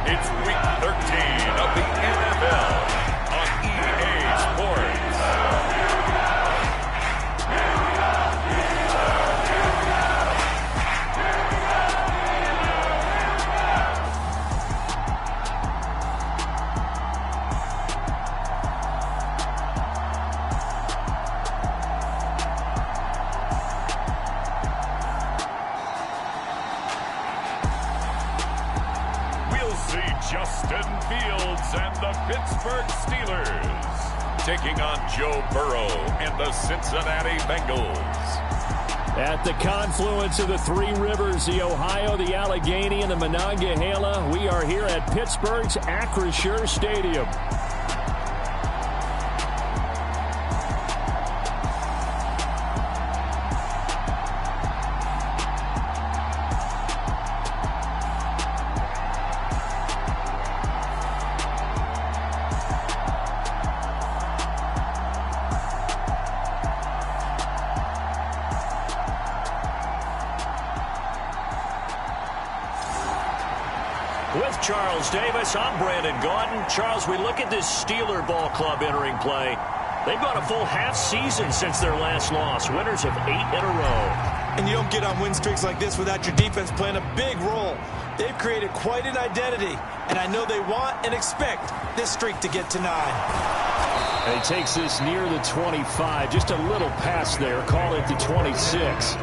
It's Week 13 of the NFL on EA Sports. Justin Fields and the Pittsburgh Steelers taking on Joe Burrow and the Cincinnati Bengals. At the confluence of the three rivers, the Ohio, the Allegheny, and the Monongahela, we are here at Pittsburgh's Acrisure Stadium. With Charles Davis, I'm Brandon Gaudin. Charles, we look at this Steeler ball club entering play. They've gone a full half season since their last loss, winners of 8 in a row. And you don't get on win streaks like this without your defense playing a big role. They've created quite an identity, and I know they want and expect this streak to get to 9. And he takes this near the 25, just a little past there, call it the 26.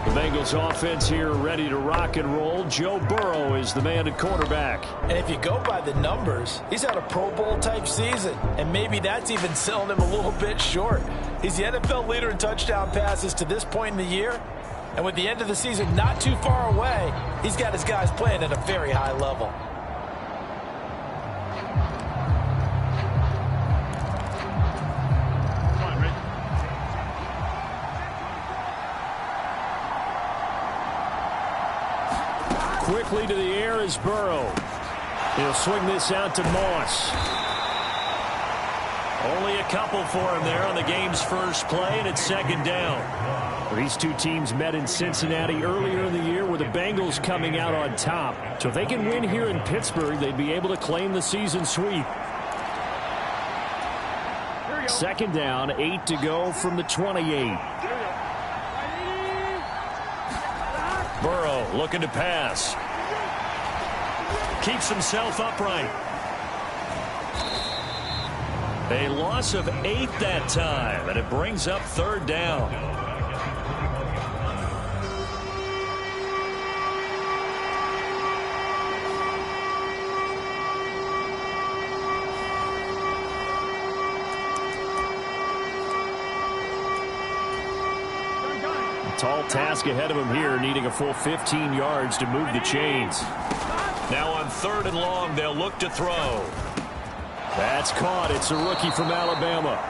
The Bengals offense here ready to rock and roll. Joe Burrow is the man at quarterback. And if you go by the numbers, he's had a Pro Bowl type season. And maybe that's even selling him a little bit short. He's the NFL leader in touchdown passes to this point in the year. And with the end of the season not too far away, he's got his guys playing at a very high level. Quickly to the air is Burrow. He'll swing this out to Moss. Only a couple for him there on the game's first play, and it's second down. These two teams met in Cincinnati earlier in the year with the Bengals coming out on top. So if they can win here in Pittsburgh, they'd be able to claim the season sweep. Second down, 8 to go from the 28. Burrow looking to pass. Keeps himself upright. A loss of 8 that time, and it brings up third down. Tall task ahead of him here, needing a full 15 yards to move the chains. Now on third and long, they'll look to throw. That's caught. It's a rookie from Alabama.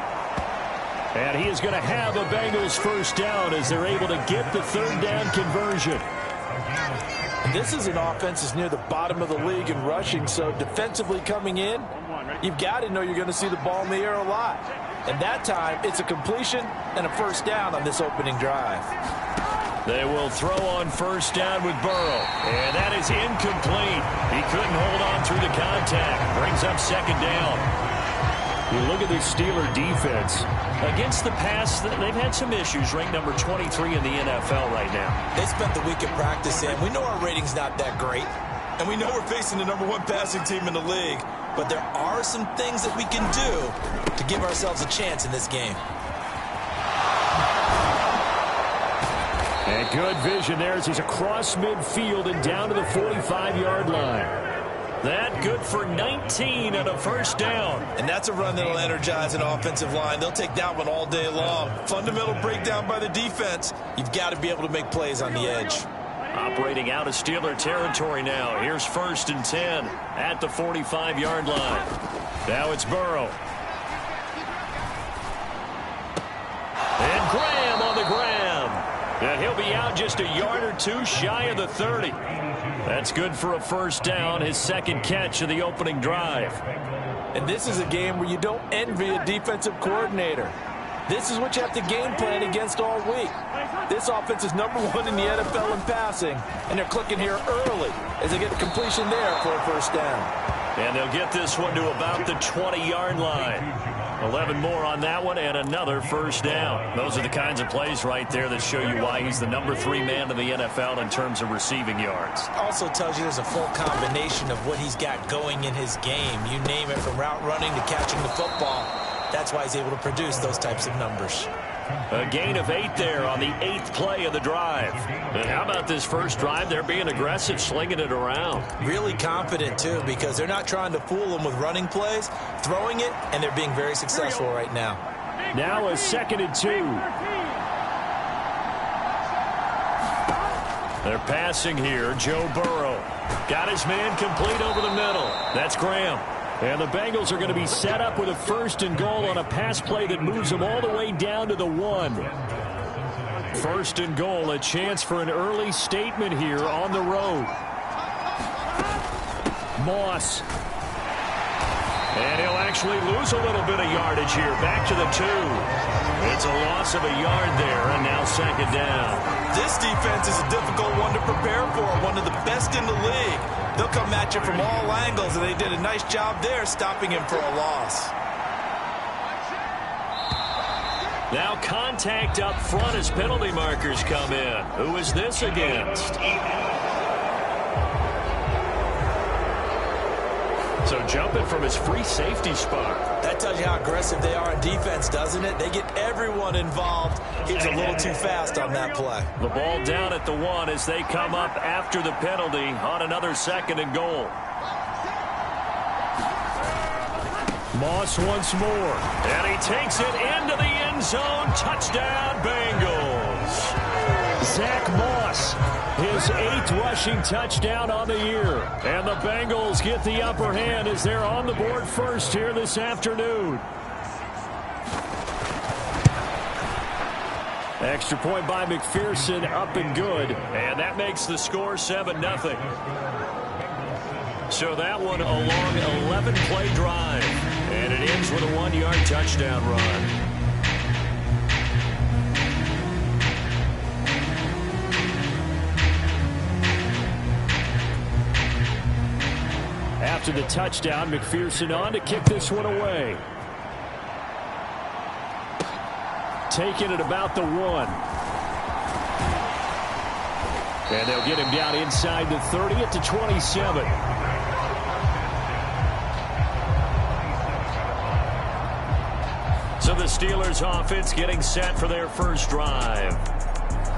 And he is going to have a Bengals first down as they're able to get the third down conversion. And this is an offense that's near the bottom of the league in rushing, so defensively coming in, you've got to know you're going to see the ball in the air a lot. And that time, it's a completion and a first down on this opening drive. They will throw on first down with Burrow. And that is incomplete. He couldn't hold on through the contact. Brings up second down. You look at this Steeler defense. Against the pass, they've had some issues. Ranked number 23 in the NFL right now. They spent the week at practice, and we know our rating's not that great. And we know we're facing the #1 passing team in the league. But there are some things that we can do to give ourselves a chance in this game. And good vision there as he's across midfield and down to the 45-yard line. That good for 19 and a first down. And that's a run that'll energize an offensive line. They'll take that one all day long. Fundamental breakdown by the defense. You've got to be able to make plays on the edge. Operating out of Steeler territory now. Here's first and 10 at the 45-yard line. Now it's Burrow. And Graham on the grab. And he'll be out just a yard or two shy of the 30. That's good for a first down, his second catch of the opening drive. And this is a game where you don't envy a defensive coordinator. This is what you have to game plan against all week. This offense is #1 in the NFL in passing, and they're clicking here early as they get the completion there for a first down. And they'll get this one to about the 20-yard line. 11 more on that one and another first down. Those are the kinds of plays right there that show you why he's the #3 man in the NFL in terms of receiving yards. Also tells you there's a full combination of what he's got going in his game. You name it, from route running to catching the football. That's why he's able to produce those types of numbers. A gain of 8 there on the 8th play of the drive. And how about this first drive? They're being aggressive, slinging it around. Really confident, too, because they're not trying to fool them with running plays, throwing it, and they're being very successful right now. Now a 2nd and 2. They're passing here. Joe Burrow got his man complete over the middle. That's Graham. And the Bengals are going to be set up with a 1st and goal on a pass play that moves them all the way down to the 1. 1st and goal, a chance for an early statement here on the road. Moss. And he'll actually lose a little bit of yardage here. Back to the 2. It's a loss of a yard there, and now 2nd down. This defense is a difficult one to prepare for, one of the best in the league. They'll come at you from all angles, and they did a nice job there stopping him for a loss. Now contact up front as penalty markers come in. Who is this against? So jumping from his free safety spot. That tells you how aggressive they are on defense, doesn't it? They get everyone involved. He was a little too fast on that play. The ball down at the 1 as they come up after the penalty on another 2nd and goal. Moss once more. And he takes it into the end zone. Touchdown, Bengals. Zach Moss, his 8th rushing touchdown on the year. And the Bengals get the upper hand as they're on the board first here this afternoon. Extra point by McPherson, up and good. And that makes the score 7-0. So that one a long 11-play drive. And it ends with a 1-yard touchdown run. After the touchdown, McPherson on to kick this one away. Taking it about the 1. And they'll get him down inside the 30 at the 27. So the Steelers offense getting set for their first drive.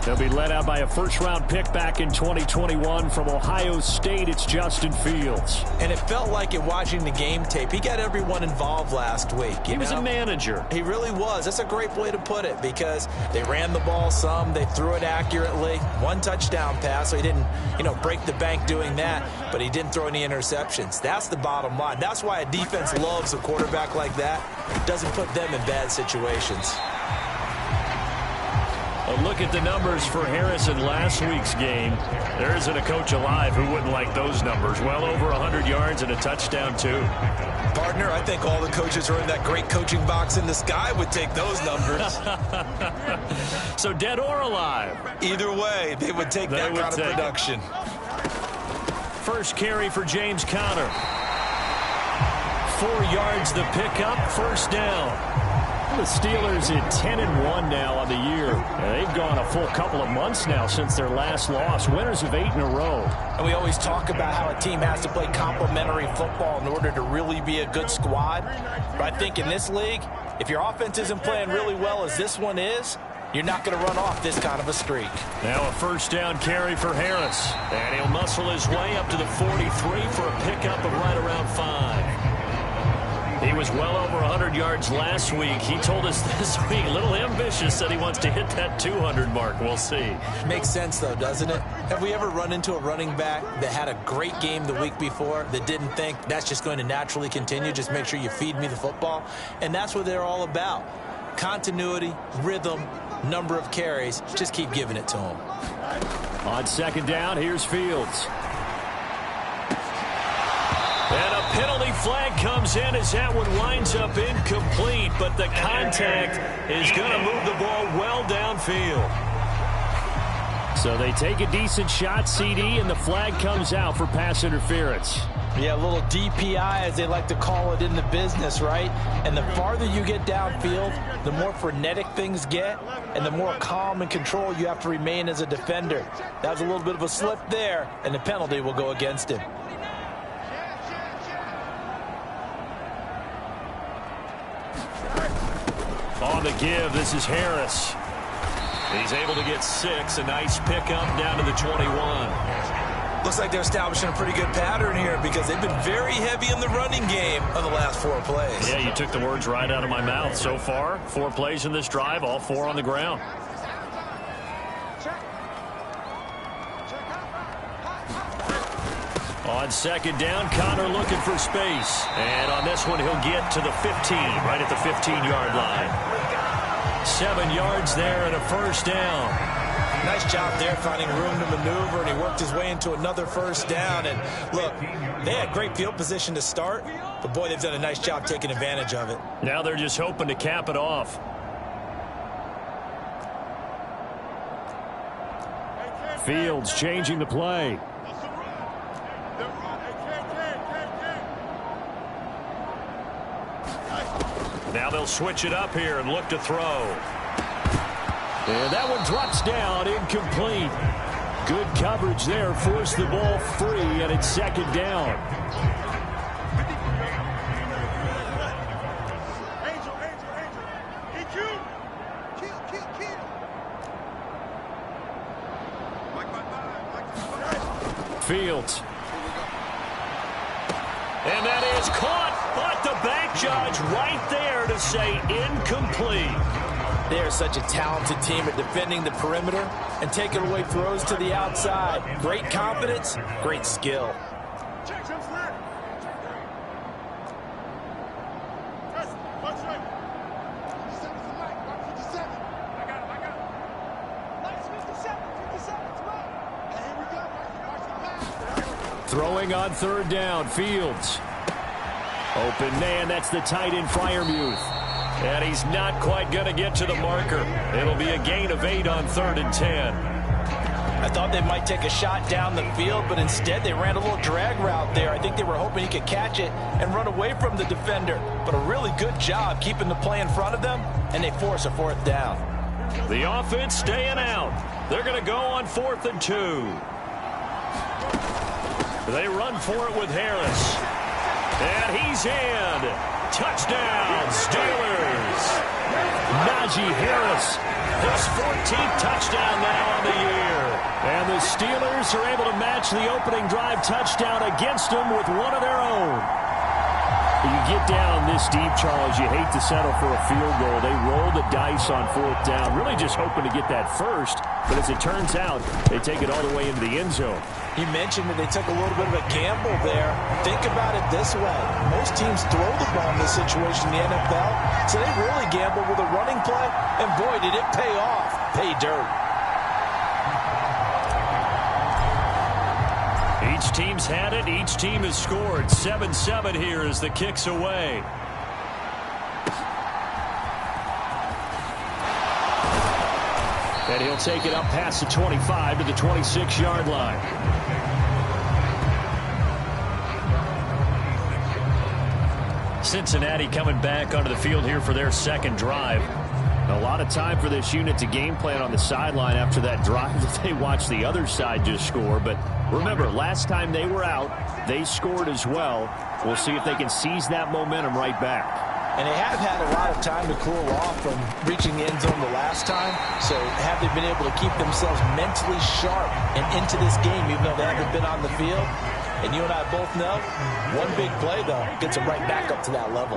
They'll be led out by a first-round pick back in 2021 from Ohio State. It's Justin Fields. And it felt like it watching the game tape. He got everyone involved last week. He was a manager. He really was. That's a great way to put it because they ran the ball some. They threw it accurately. 1 touchdown pass, so he didn't, break the bank doing that, but he didn't throw any interceptions. That's the bottom line. That's why a defense loves a quarterback like that. Doesn't put them in bad situations. A look at the numbers for Harris in last week's game. There isn't a coach alive who wouldn't like those numbers. Well over 100 yards and a touchdown, too. Partner, I think all the coaches who are in that great coaching box in the sky would take those numbers. So dead or alive? Either way, they would take that kind of production. First carry for James Conner. 4 yards the pickup, first down. The Steelers at 10-1 now on the year. They've gone a full couple of months now since their last loss. Winners of 8 in a row. And we always talk about how a team has to play complementary football in order to really be a good squad. But I think in this league, if your offense isn't playing really well as this one is, you're not going to run off this kind of a streak. Now a first down carry for Harris. And he'll muscle his way up to the 43 for a pickup of right around 5. He was well over 100 yards last week. He told us this week, a little ambitious, said he wants to hit that 200 mark. We'll see. Makes sense, though, doesn't it? Have we ever run into a running back that had a great game the week before that didn't think that's just going to naturally continue? Just make sure you feed me the football. And that's what they're all about. Continuity, rhythm, number of carries. Just keep giving it to him. On second down, here's Fields. And a penalty flag comes in as that one winds up incomplete, but the contact is going to move the ball well downfield. So they take a decent shot, CD, and the flag comes out for pass interference. Yeah, a little DPI, as they like to call it in the business, right? And the farther you get downfield, the more frenetic things get, and the more calm and control you have to remain as a defender. That was a little bit of a slip there, and the penalty will go against him. On the give, this is Harris. He's able to get 6. A nice pickup down to the 21. Looks like they're establishing a pretty good pattern here because they've been very heavy in the running game on the last 4 plays. Yeah, you took the words right out of my mouth. So far, 4 plays in this drive, all 4 on the ground. On second down, Connor looking for space. And on this one, he'll get to the 15, right at the 15-yard line. 7 yards there and a first down. Nice job there finding room to maneuver, and he worked his way into another first down. And look, they had great field position to start, but boy, they've done a nice job taking advantage of it. Now they're just hoping to cap it off. Fields changing the play. Now they'll switch it up here and look to throw. And that one drops down, incomplete. Good coverage there, forced the ball free, and it's second down. Fields. And that is caught, but the back judge right there to say incomplete. They're such a talented team at defending the perimeter and taking away throws to the outside. Great confidence, great skill. Throwing on third down, Fields. Open man, that's the tight end, Freiermuth. And he's not quite going to get to the marker. It'll be a gain of 8 on 3rd and 10. I thought they might take a shot down the field, but instead they ran a little drag route there. I think they were hoping he could catch it and run away from the defender. But a really good job keeping the play in front of them, and they force a 4th down. The offense staying out. They're going to go on 4th and 2. They run for it with Harris. And he's in. Touchdown, Steelers. Najee Harris, his 14th touchdown now on the year. And the Steelers are able to match the opening drive touchdown against them with one of their own. You get down this deep, Charles, you hate to settle for a field goal. They roll the dice on 4th down, really just hoping to get that first. But as it turns out, they take it all the way into the end zone. You mentioned that they took a little bit of a gamble there. Think about it this way. Most teams throw the ball in this situation in the NFL, so they really gamble with a running play, and boy, did it pay off. Pay dirt. Each team's had it. Each team has scored. 7-7 here as the kick's away. And he'll take it up past the 25 to the 26-yard line. Cincinnati coming back onto the field here for their second drive. A lot of time for this unit to game plan on the sideline after that drive that they watched the other side just score. But remember, last time they were out, they scored as well. We'll see if they can seize that momentum right back. And they have had a lot of time to cool off from reaching the end zone the last time. So have they been able to keep themselves mentally sharp and into this game, even though they haven't been on the field? And you and I both know, one big play, though, gets them right back up to that level.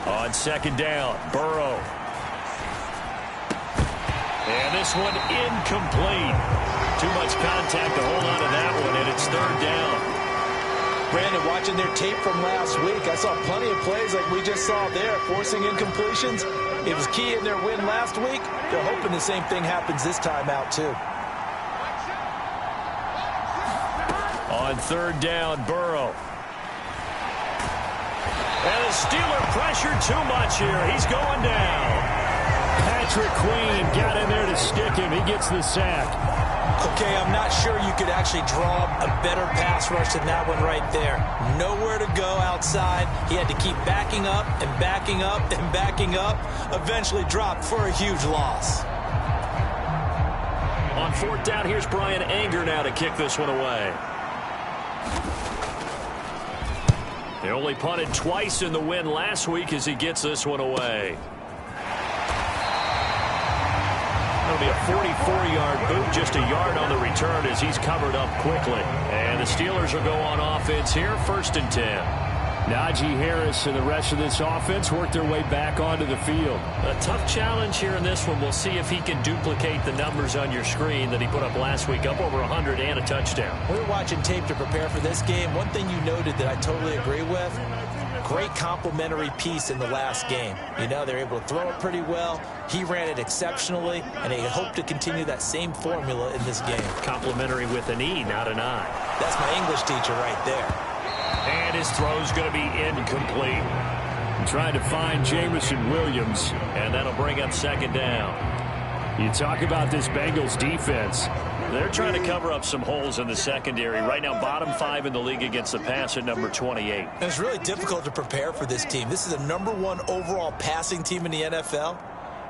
On second down, Burrow. And this one incomplete. Too much contact to hold on to that one, and it's 3rd down. Brandon, watching their tape from last week, I saw plenty of plays like we just saw there, forcing incompletions. It was key in their win last week. They're hoping the same thing happens this time out, too. On third down, Burrow. And the Steeler pressure too much here. He's going down. Patrick Queen got in there to stick him. He gets the sack. Okay, I'm not sure you could actually draw a better pass rush than that one right there. Nowhere to go outside. He had to keep backing up and backing up and backing up. Eventually dropped for a huge loss. On fourth down, here's Brian Anger now to kick this one away. They only punted twice in the win last week as he gets this one away. That'll be a 44-yard boot, just a yard on the return as he's covered up quickly. And the Steelers will go on offense here, 1st and 10. Najee Harris and the rest of this offense work their way back onto the field. A tough challenge here in this one. We'll see if he can duplicate the numbers on your screen that he put up last week, up over 100 and a touchdown. We were watching tape to prepare for this game. One thing you noted that I totally agree with, great complimentary piece in the last game. You know, they're able to throw it pretty well. He ran it exceptionally, and they hope to continue that same formula in this game. Complimentary with an E, not an I. That's my English teacher right there. And his throw's going to be incomplete. Trying to find Jamison Williams. And that'll bring up 2nd down. You talk about this Bengals defense. They're trying to cover up some holes in the secondary. Right now, bottom 5 in the league against the pass at number 28. And it's really difficult to prepare for this team. This is a #1 overall passing team in the NFL.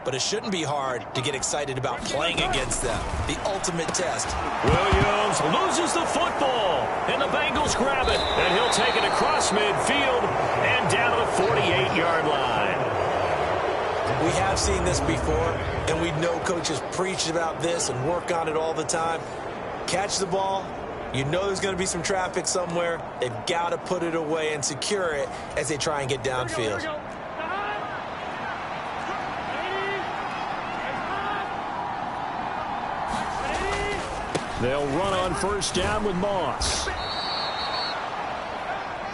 But it shouldn't be hard to get excited about playing against them. The ultimate test. Williams loses the football, and the Bengals grab it. And he'll take it across midfield and down to the 48-yard line. We have seen this before, and we know coaches preach about this and work on it all the time. Catch the ball. You know there's going to be some traffic somewhere. They've got to put it away and secure it as they try and get downfield. They'll run on 1st down with Moss.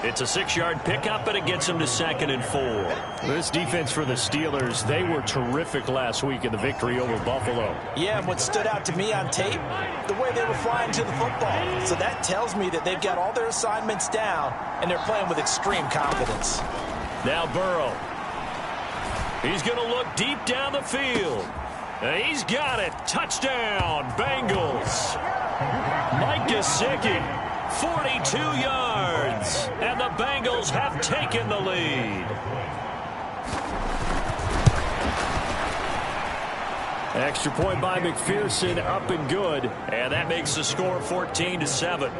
It's a 6-yard pickup, and it gets him to 2nd and 4. This defense for the Steelers, they were terrific last week in the victory over Buffalo. Yeah, and what stood out to me on tape, the way they were flying to the football. So that tells me that they've got all their assignments down, and they're playing with extreme confidence. Now Burrow. He's going to look deep down the field. And he's got it. Touchdown, Bengals. Mike Gesicki, 42 yards. And the Bengals have taken the lead. Extra point by McPherson, up and good. And that makes the score 14-7.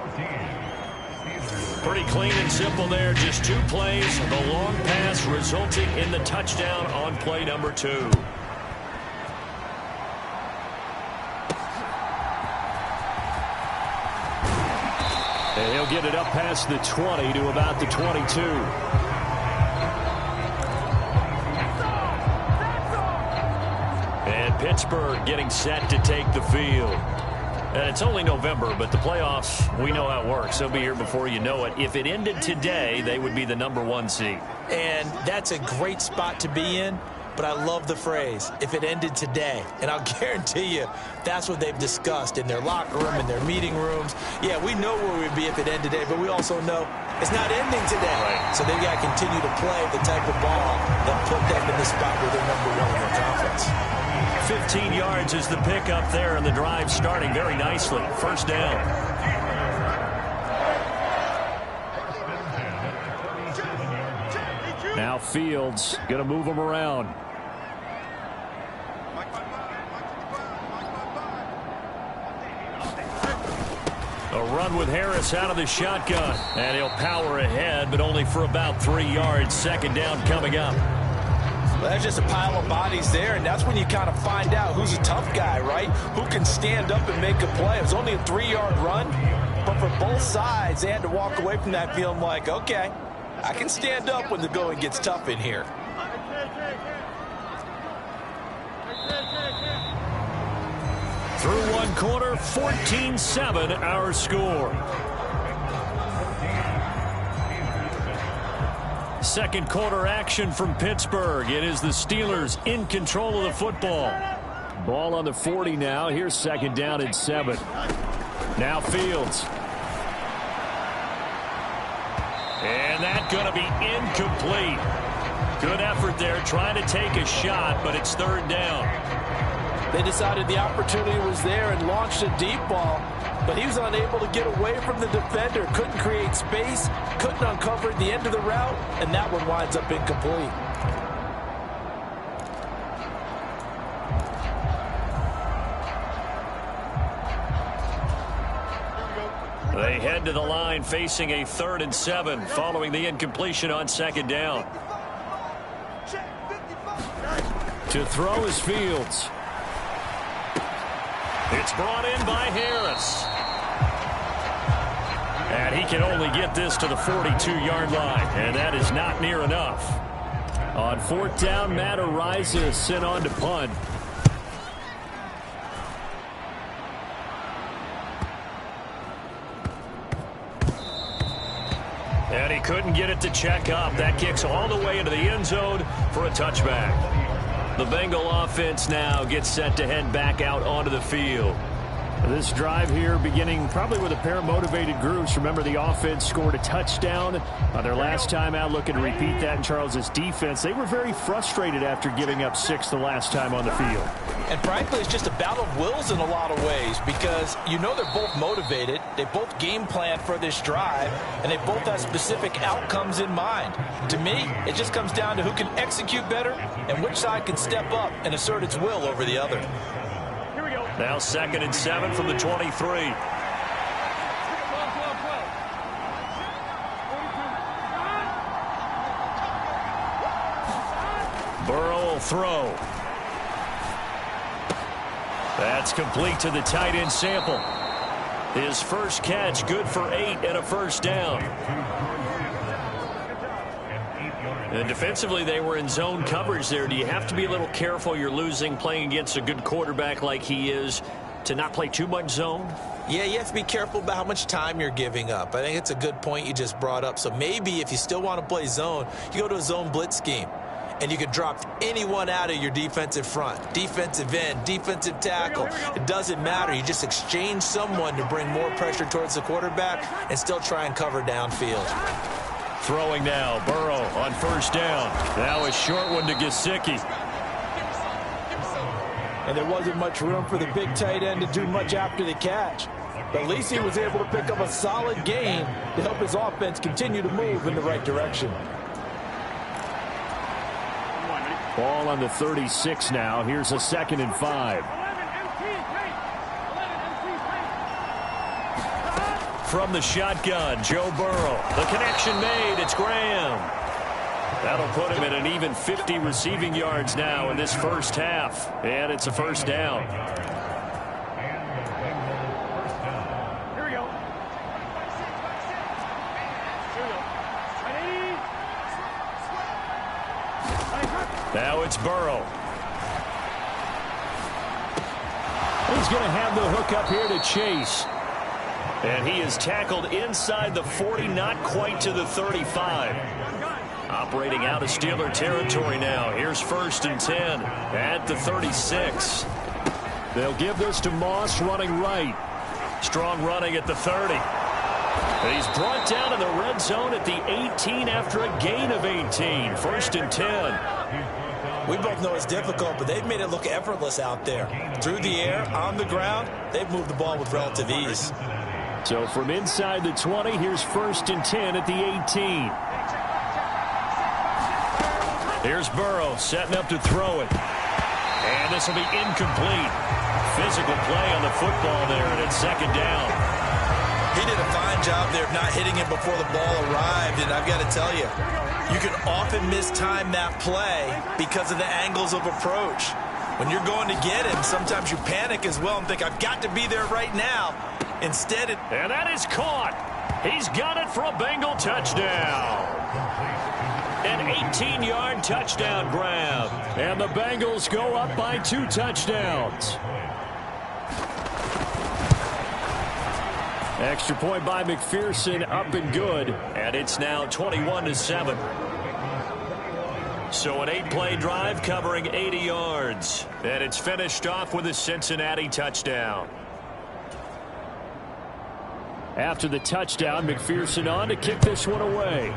Pretty clean and simple there. Just 2 plays. The long pass resulting in the touchdown on play number 2. And he'll get it up past the 20 to about the 22. And Pittsburgh getting set to take the field. And it's only November, but the playoffs, we know how it works. They'll be here before you know it. If it ended today, they would be the #1 seed. And that's a great spot to be in. But I love the phrase, if it ended today. And I'll guarantee you, that's what they've discussed in their locker room, in their meeting rooms. Yeah, we know where we'd be if it ended today, but we also know it's not ending today. Right. So they've got to continue to play the type of ball that put them in the spot where they're #1 in their conference. 15 yards is the pickup there, and the drive starting very nicely. 1st down. Now Fields going to move him around. A run with Harris out of the shotgun. And he'll power ahead, but only for about 3 yards. 2nd down coming up. Well, there's just a pile of bodies there, and that's when you kind of find out who's a tough guy, right? Who can stand up and make a play. It was only a 3-yard run, but for both sides, they had to walk away from that feeling like, okay, I can stand up when the going gets tough in here. Through 1 quarter, 14-7 our score. 2nd quarter action from Pittsburgh. It is the Steelers in control of the football. Ball on the 40 now. Here's 2nd down and 7. Now Fields. And that's going to be incomplete. Good effort there trying to take a shot, but it's third down. They decided the opportunity was there and launched a deep ball, but he was unable to get away from the defender, couldn't create space, couldn't uncover the end of the route, and that one winds up incomplete. They head to the line facing a 3rd and 7 following the incompletion on 2nd down. To throw is Fields. It's brought in by Harris. And he can only get this to the 42-yard line, and that is not near enough. On 4th down, Matt Ariza is sent on to punt. And he couldn't get it to check up. That kicks all the way into the end zone for a touchback. The Bengal offense now gets set to head back out onto the field. This drive here beginning probably with a pair of motivated groups. Remember, the offense scored a touchdown on their last time out, looking to repeat that in Charles's defense. They were very frustrated after giving up 6 the last time on the field. And frankly, it's just a battle of wills in a lot of ways because you know they're both motivated. They both game plan for this drive, and they both have specific outcomes in mind. To me, it just comes down to who can execute better and which side can step up and assert its will over the other. Now 2nd and 7 from the 23. Burrow will throw. That's complete to the tight end Sample. His first catch good for 8 and a first down. And defensively, they were in zone coverage there. Do you have to be a little careful? You're losing playing against a good quarterback like he is to not play too much zone? Yeah, you have to be careful about how much time you're giving up. I think it's a good point you just brought up. So maybe if you still want to play zone, you go to a zone blitz scheme. And you can drop anyone out of your defensive front. Defensive end, defensive tackle. It doesn't matter. You just exchange someone to bring more pressure towards the quarterback and still try and cover downfield. Throwing now, Burrow on first down. Now a short one to Gesicki. And there wasn't much room for the big tight end to do much after the catch. But at least he was able to pick up a solid gain to help his offense continue to move in the right direction. Ball on the 36 now. Here's a 2nd and 5. From the shotgun, Joe Burrow. The connection made. It's Graham. That'll put him at an even 50 receiving yards now in this first half. And it's a first down. Here we go. Now it's Burrow. He's going to have the hook up here to Chase. And he is tackled inside the 40, not quite to the 35. Operating out of Steeler territory now. Here's 1st and 10 at the 36. They'll give this to Moss running right. Strong running at the 30. He's brought down in the red zone at the 18 after a gain of 18. 1st and 10. We both know it's difficult, but they've made it look effortless out there. Through the air, on the ground, they've moved the ball with relative ease. So from inside the 20, here's 1st and 10 at the 18. Here's Burrow setting up to throw it. And this will be incomplete. Physical play on the football there, and it's 2nd down. He did a fine job there of not hitting it before the ball arrived, and I've got to tell you, you can often mistime that play because of the angles of approach. When you're going to get him, sometimes you panic as well and think, I've got to be there right now. Instead, and that is caught. He's got it for a Bengal touchdown. An 18-yard touchdown grab. And the Bengals go up by 2 touchdowns. Extra point by McPherson, up and good. And it's now 21-7. So an 8-play drive covering 80 yards. And it's finished off with a Cincinnati touchdown. After the touchdown, McPherson on to kick this one away.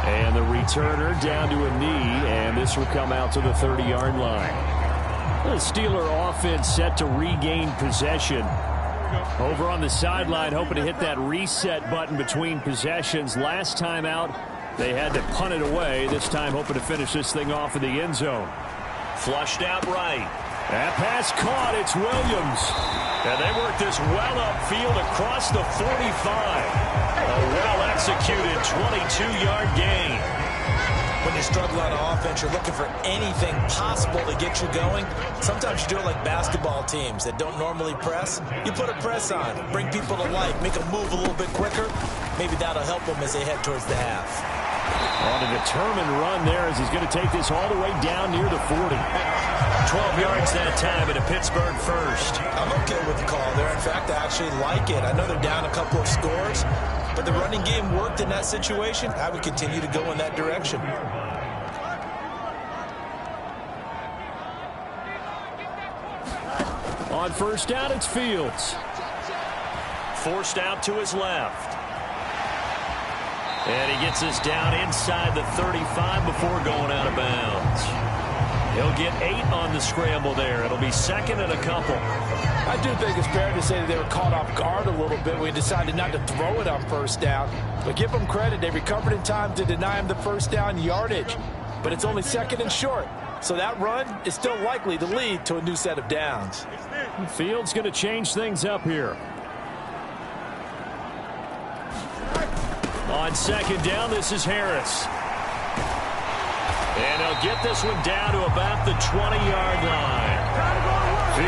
And the returner down to a knee, and this will come out to the 30-yard line. The Steeler offense set to regain possession. Over on the sideline, hoping to hit that reset button between possessions. Last time out, they had to punt it away. This time, hoping to finish this thing off in the end zone. Flushed out right. That pass caught. It's Williams. And they work this well upfield across the 45. A well-executed 22-yard gain. When you struggle on offense, you're looking for anything possible to get you going. Sometimes you do it like basketball teams that don't normally press. You put a press on, bring people to life, make them move a little bit quicker. Maybe that'll help them as they head towards the half. On a determined run there as he's going to take this all the way down near the 40. 12 yards that time and a Pittsburgh first. I'm okay with the call there. In fact, I actually like it. I know they're down a couple of scores, but the running game worked in that situation. I would continue to go in that direction. On first down, it's Fields. Forced out to his left. And he gets us down inside the 35 before going out of bounds. He'll get 8 on the scramble there. It'll be second and a couple. I do think it's fair to say that they were caught off guard a little bit. We decided not to throw it on first down. But give them credit. They recovered in time to deny him the first down yardage. But it's only second and short. So that run is still likely to lead to a new set of downs. Fields going to change things up here. On second down, this is Harris. And he'll get this one down to about the 20-yard line.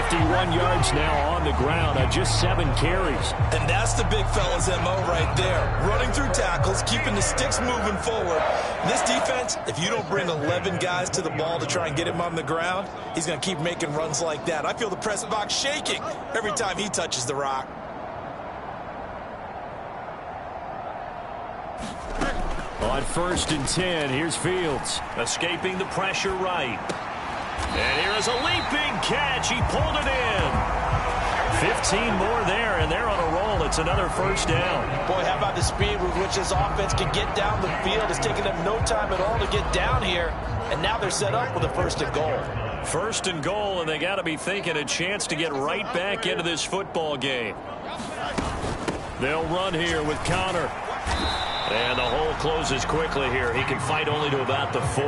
51 yards now on the ground on just 7 carries. And that's the big fella's MO right there. Running through tackles, keeping the sticks moving forward. This defense, if you don't bring 11 guys to the ball to try and get him on the ground, he's going to keep making runs like that. I feel the press box shaking every time he touches the rock. On first and 10, here's Fields. Escaping the pressure right. And here is a leaping catch. He pulled it in. 15 more there, and they're on a roll. It's another first down. Boy, how about the speed with which this offense can get down the field? It's taken them no time at all to get down here, and now they're set up with a first and goal. First and goal, and they got to be thinking a chance to get right back into this football game. They'll run here with Connor. And the hole closes quickly here. He can fight only to about the 4.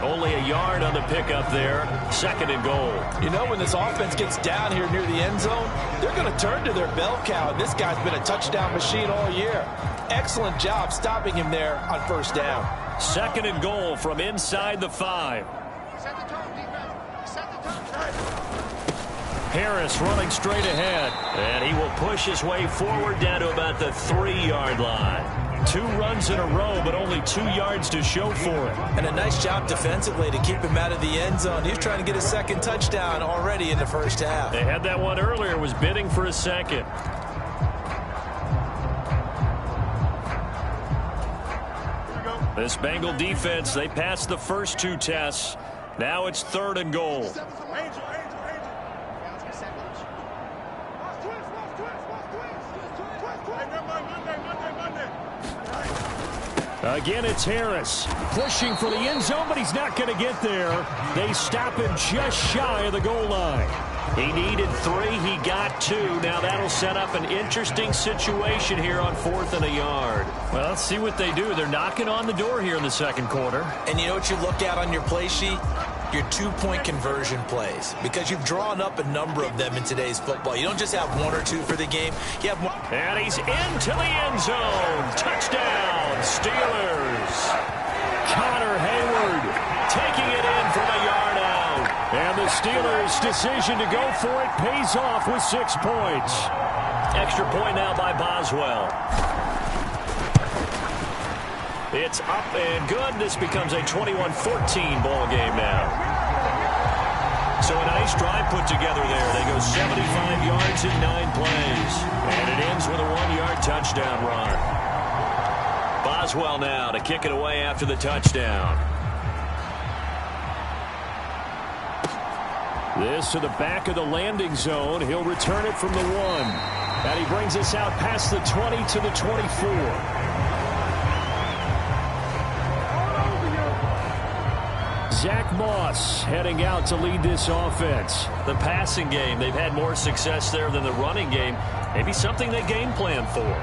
Only a yard on the pickup there. Second and goal. You know, when this offense gets down here near the end zone, they're going to turn to their bell cow. And this guy's been a touchdown machine all year. Excellent job stopping him there on first down. Second and goal from inside the 5. Harris running straight ahead. And he will push his way forward down to about the 3-yard line. 2 runs in a row, but only 2 yards to show for it. And a nice job defensively to keep him out of the end zone. He was trying to get a second touchdown already in the first half. They had that one earlier, was bidding for a second. This Bengal defense, they passed the first 2 tests. Now it's third and goal. Again, it's Harris pushing for the end zone, but he's not going to get there. They stop him just shy of the goal line. He needed 3. He got 2. Now that'll set up an interesting situation here on 4th and a yard. Well, let's see what they do. They're knocking on the door here in the second quarter. And you know what you look at on your play sheet? Your 2-point conversion plays, because you've drawn up a number of them in today's football. You don't just have 1 or 2 for the game. You have more. And he's into the end zone. Touchdown, Steelers. Connor Hayward Taking it in from a yard out. And the Steelers' decision to go for it pays off with 6 points. Extra point now by Boswell. It's up and good. This becomes a 21-14 ball game now. So a nice drive put together there. They go 75 yards in 9 plays. And it ends with a 1-yard touchdown run. Boswell now to kick it away after the touchdown. This to the back of the landing zone. He'll return it from the 1. And he brings us out past the 20 to the 24. Zach Moss heading out to lead this offense. The passing game, they've had more success there than the running game. Maybe something they game plan for.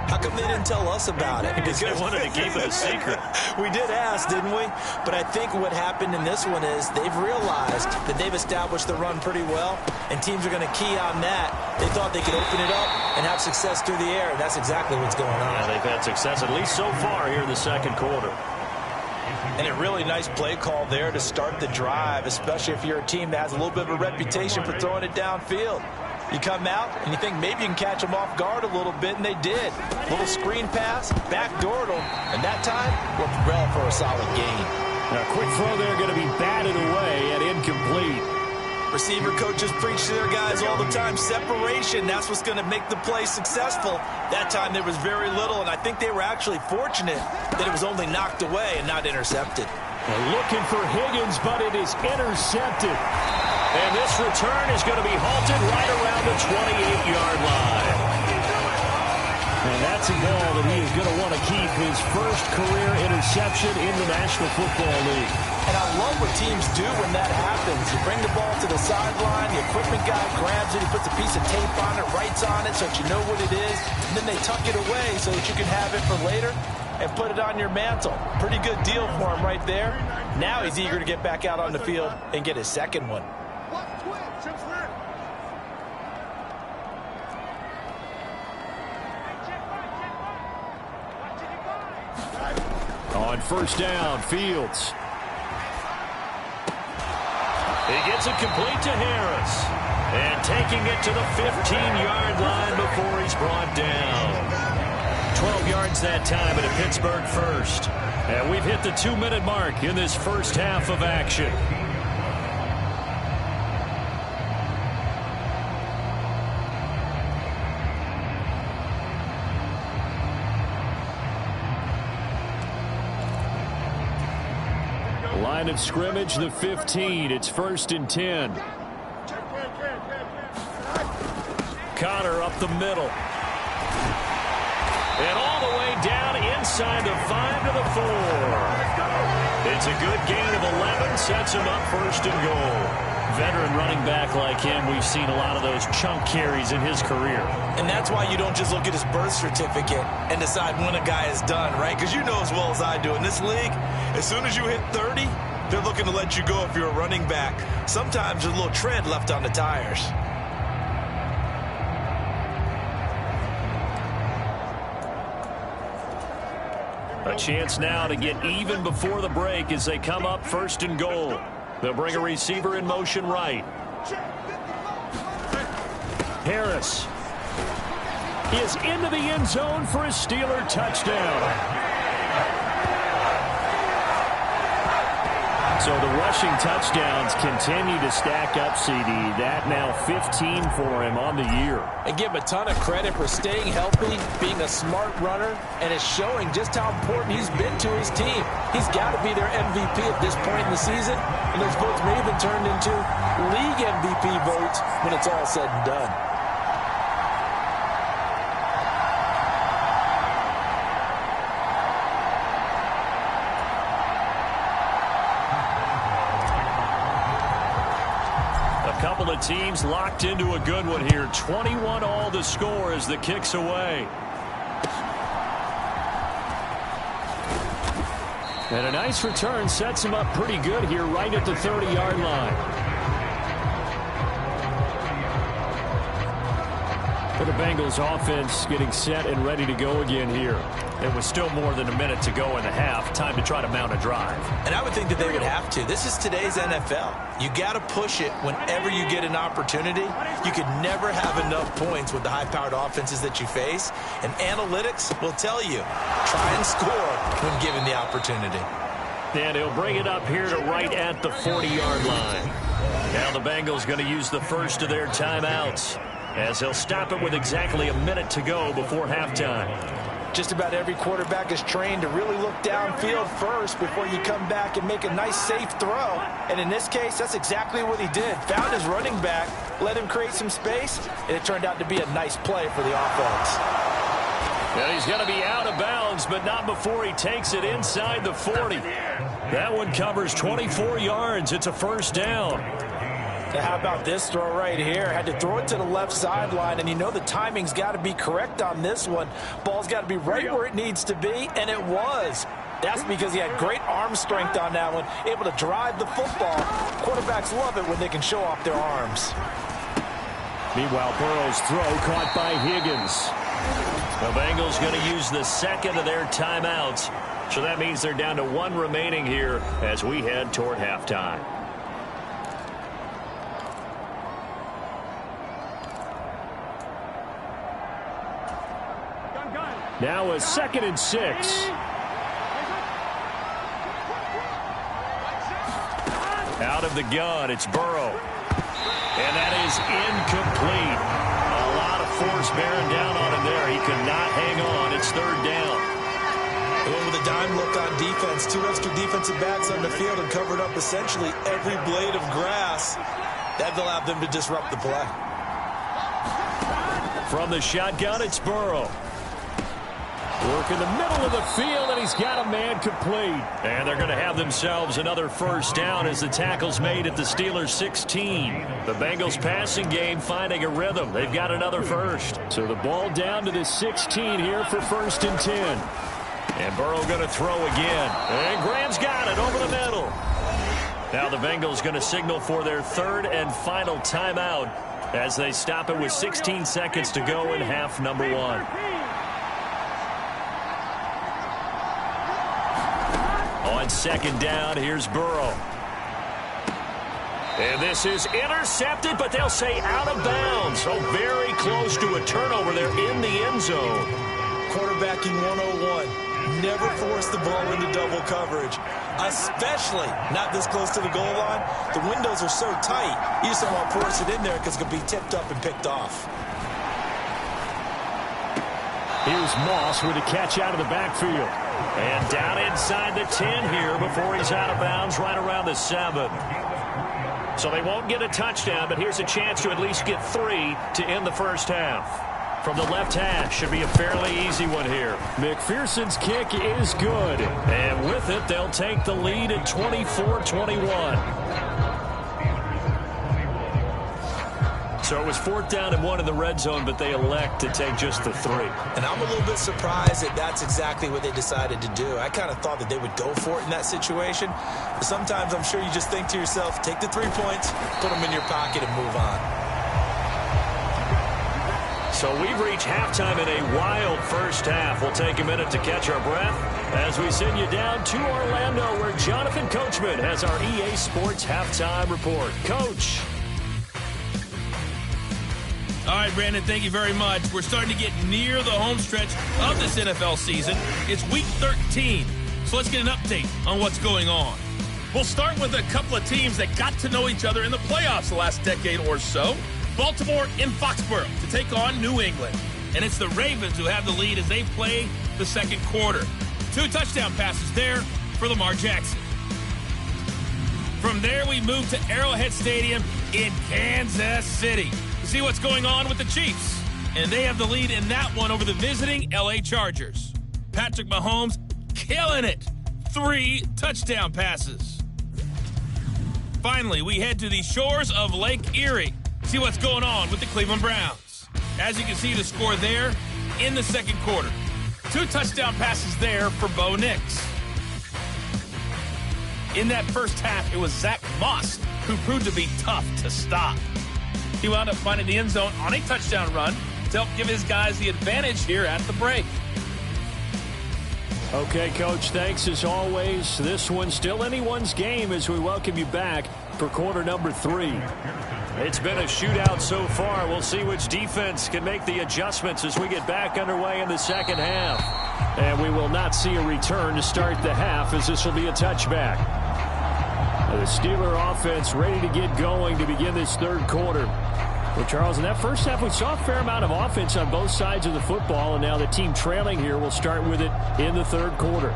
How come they didn't tell us about it? Because they wanted to keep it a secret. We did ask, didn't we? But I think what happened in this one is they've realized that they've established the run pretty well, and teams are going to key on that. They thought they could open it up and have success through the air, and that's exactly what's going on. Yeah, they've had success, at least so far here in the second quarter. And a really nice play call there to start the drive, especially if you're a team that has a little bit of a reputation for throwing it downfield. You come out and you think maybe you can catch them off guard a little bit, and they did. Little screen pass, backdoored them, and that time worked well for a solid gain. Now, a quick throw there going to be batted away and incomplete. Receiver coaches preach to their guys all the time. Separation, that's what's going to make the play successful. That time there was very little, and I think they were actually fortunate that it was only knocked away and not intercepted. They're looking for Higgins, but it is intercepted. And this return is going to be halted right around the 28-yard line. And that's a ball that he is going to want to keep, his first career interception in the National Football League. And I love what teams do when that happens. You bring the ball to the sideline, the equipment guy grabs it, he puts a piece of tape on it, writes on it so that you know what it is, and then they tuck it away so that you can have it for later and put it on your mantle. Pretty good deal for him right there. Now he's eager to get back out on the field and get his second one. On first down, Fields. He gets it complete to Harris. And taking it to the 15-yard line before he's brought down. 12 yards that time, and a Pittsburgh first. And we've hit the 2-minute mark in this first half of action. Line of scrimmage, the 15. It's 1st and 10. Connor up the middle. And all the way down inside the 5 to the 4. It's a good gain of 11. Sets him up 1st and goal. Veteran running back like him, we've seen a lot of those chunk carries in his career. And that's why you don't just look at his birth certificate and decide when a guy is done, right? Because you know as well as I do, in this league, as soon as you hit 30, they're looking to let you go if you're a running back. Sometimes there's a little tread left on the tires. A chance now to get even before the break as they come up 1st and goal. They'll bring a receiver in motion right. Harris is into the end zone for a Steeler touchdown. So the rushing touchdowns continue to stack up, CD. That now 15 for him on the year. And give him a ton of credit for staying healthy, being a smart runner, and it's showing just how important he's been to his team. He's got to be their MVP at this point in the season, and those votes may have been turned into league MVP votes when it's all said and done. Couple of teams locked into a good one here. 21 all the score as the kick's away. And a nice return sets him up pretty good here right at the 30-yard line. For the Bengals offense getting set and ready to go again here. It was still more than a minute to go in the half. Time to try to mount a drive. And I would think that they would have to. This is today's NFL. You got to push it whenever you get an opportunity. You could never have enough points with the high-powered offenses that you face. And analytics will tell you, try and score when given the opportunity. And he'll bring it up here to right at the 40-yard line. Now the Bengals going to use the first of their timeouts, as he'll stop it with exactly a minute to go before halftime. Just about every quarterback is trained to really look downfield first before you come back and make a nice, safe throw. And in this case, that's exactly what he did. Found his running back, let him create some space, and it turned out to be a nice play for the offense. And he's going to be out of bounds, but not before he takes it inside the 40. That one covers 24 yards. It's a first down. Now how about this throw right here? Had to throw it to the left sideline, and you know the timing's got to be correct on this one. Ball's got to be right where it needs to be, and it was. That's because he had great arm strength on that one, able to drive the football. Quarterbacks love it when they can show off their arms. Meanwhile, Burrow's throw caught by Higgins. The Bengals going to use the second of their timeouts, so that means they're down to one remaining here as we head toward halftime. Now a 2nd and 6. Out of the gun, it's Burrow. And that is incomplete. A lot of force bearing down on him there. He could not hang on. It's 3rd down. They went with a dime look on defense. 2 extra defensive backs on the field and covered up essentially every blade of grass. That allowed them to disrupt the play. From the shotgun, it's Burrow. Work in the middle of the field, and he's got a man complete. And they're going to have themselves another first down as the tackle's made at the Steelers' 16. The Bengals passing game finding a rhythm. They've got another first. So the ball down to the 16 here for 1st and 10. And Burrow going to throw again. And Graham's got it over the middle. Now the Bengals going to signal for their 3rd and final timeout as they stop it with 16 seconds to go in half number 1. On 2nd down, here's Burrow. And this is intercepted, but they'll say out of bounds. So very close to a turnover there in the end zone. Quarterbacking 101. Never force the ball into double coverage, especially not this close to the goal line. The windows are so tight, you just don't want to force it in there because it could be tipped up and picked off. Here's Moss with a catch out of the backfield. And down inside the 10 here before he's out of bounds right around the 7. So they won't get a touchdown, but here's a chance to at least get 3 to end the first half. From the left hash, should be a fairly easy one here. McPherson's kick is good. And with it, they'll take the lead at 24-21. So it was 4th down and 1 in the red zone, but they elect to take just the 3. And I'm a little bit surprised that that's exactly what they decided to do. I kind of thought that they would go for it in that situation. But sometimes I'm sure you just think to yourself, take the 3 points, put them in your pocket, and move on. So we've reached halftime in a wild first half. We'll take a minute to catch our breath as we send you down to Orlando, where Jonathan Coachman has our EA Sports Halftime Report. Coach. All right, Brandon, thank you very much. We're starting to get near the home stretch of this NFL season. It's Week 13, so let's get an update on what's going on. We'll start with a couple of teams that got to know each other in the playoffs the last decade or so. Baltimore in Foxborough to take on New England. And it's the Ravens who have the lead as they play the second quarter. 2 touchdown passes there for Lamar Jackson. From there, we move to Arrowhead Stadium in Kansas City to see what's going on with the Chiefs. And they have the lead in that one over the visiting LA Chargers. Patrick Mahomes killing it. 3 touchdown passes. Finally, we head to the shores of Lake Erie. See what's going on with the Cleveland Browns. As you can see, the score there in the second quarter. 2 touchdown passes there for Bo Nix. In that first half, it was Zach Moss who proved to be tough to stop. He wound up finding the end zone on a touchdown run to help give his guys the advantage here at the break. Okay, Coach, thanks as always. This one's still anyone's game as we welcome you back for quarter number 3. It's been a shootout so far. We'll see which defense can make the adjustments as we get back underway in the second half. And we will not see a return to start the half, as this will be a touchback. The Steeler offense ready to get going to begin this third quarter. Well, Charles, in that first half, we saw a fair amount of offense on both sides of the football, and now the team trailing here will start with it in the third quarter.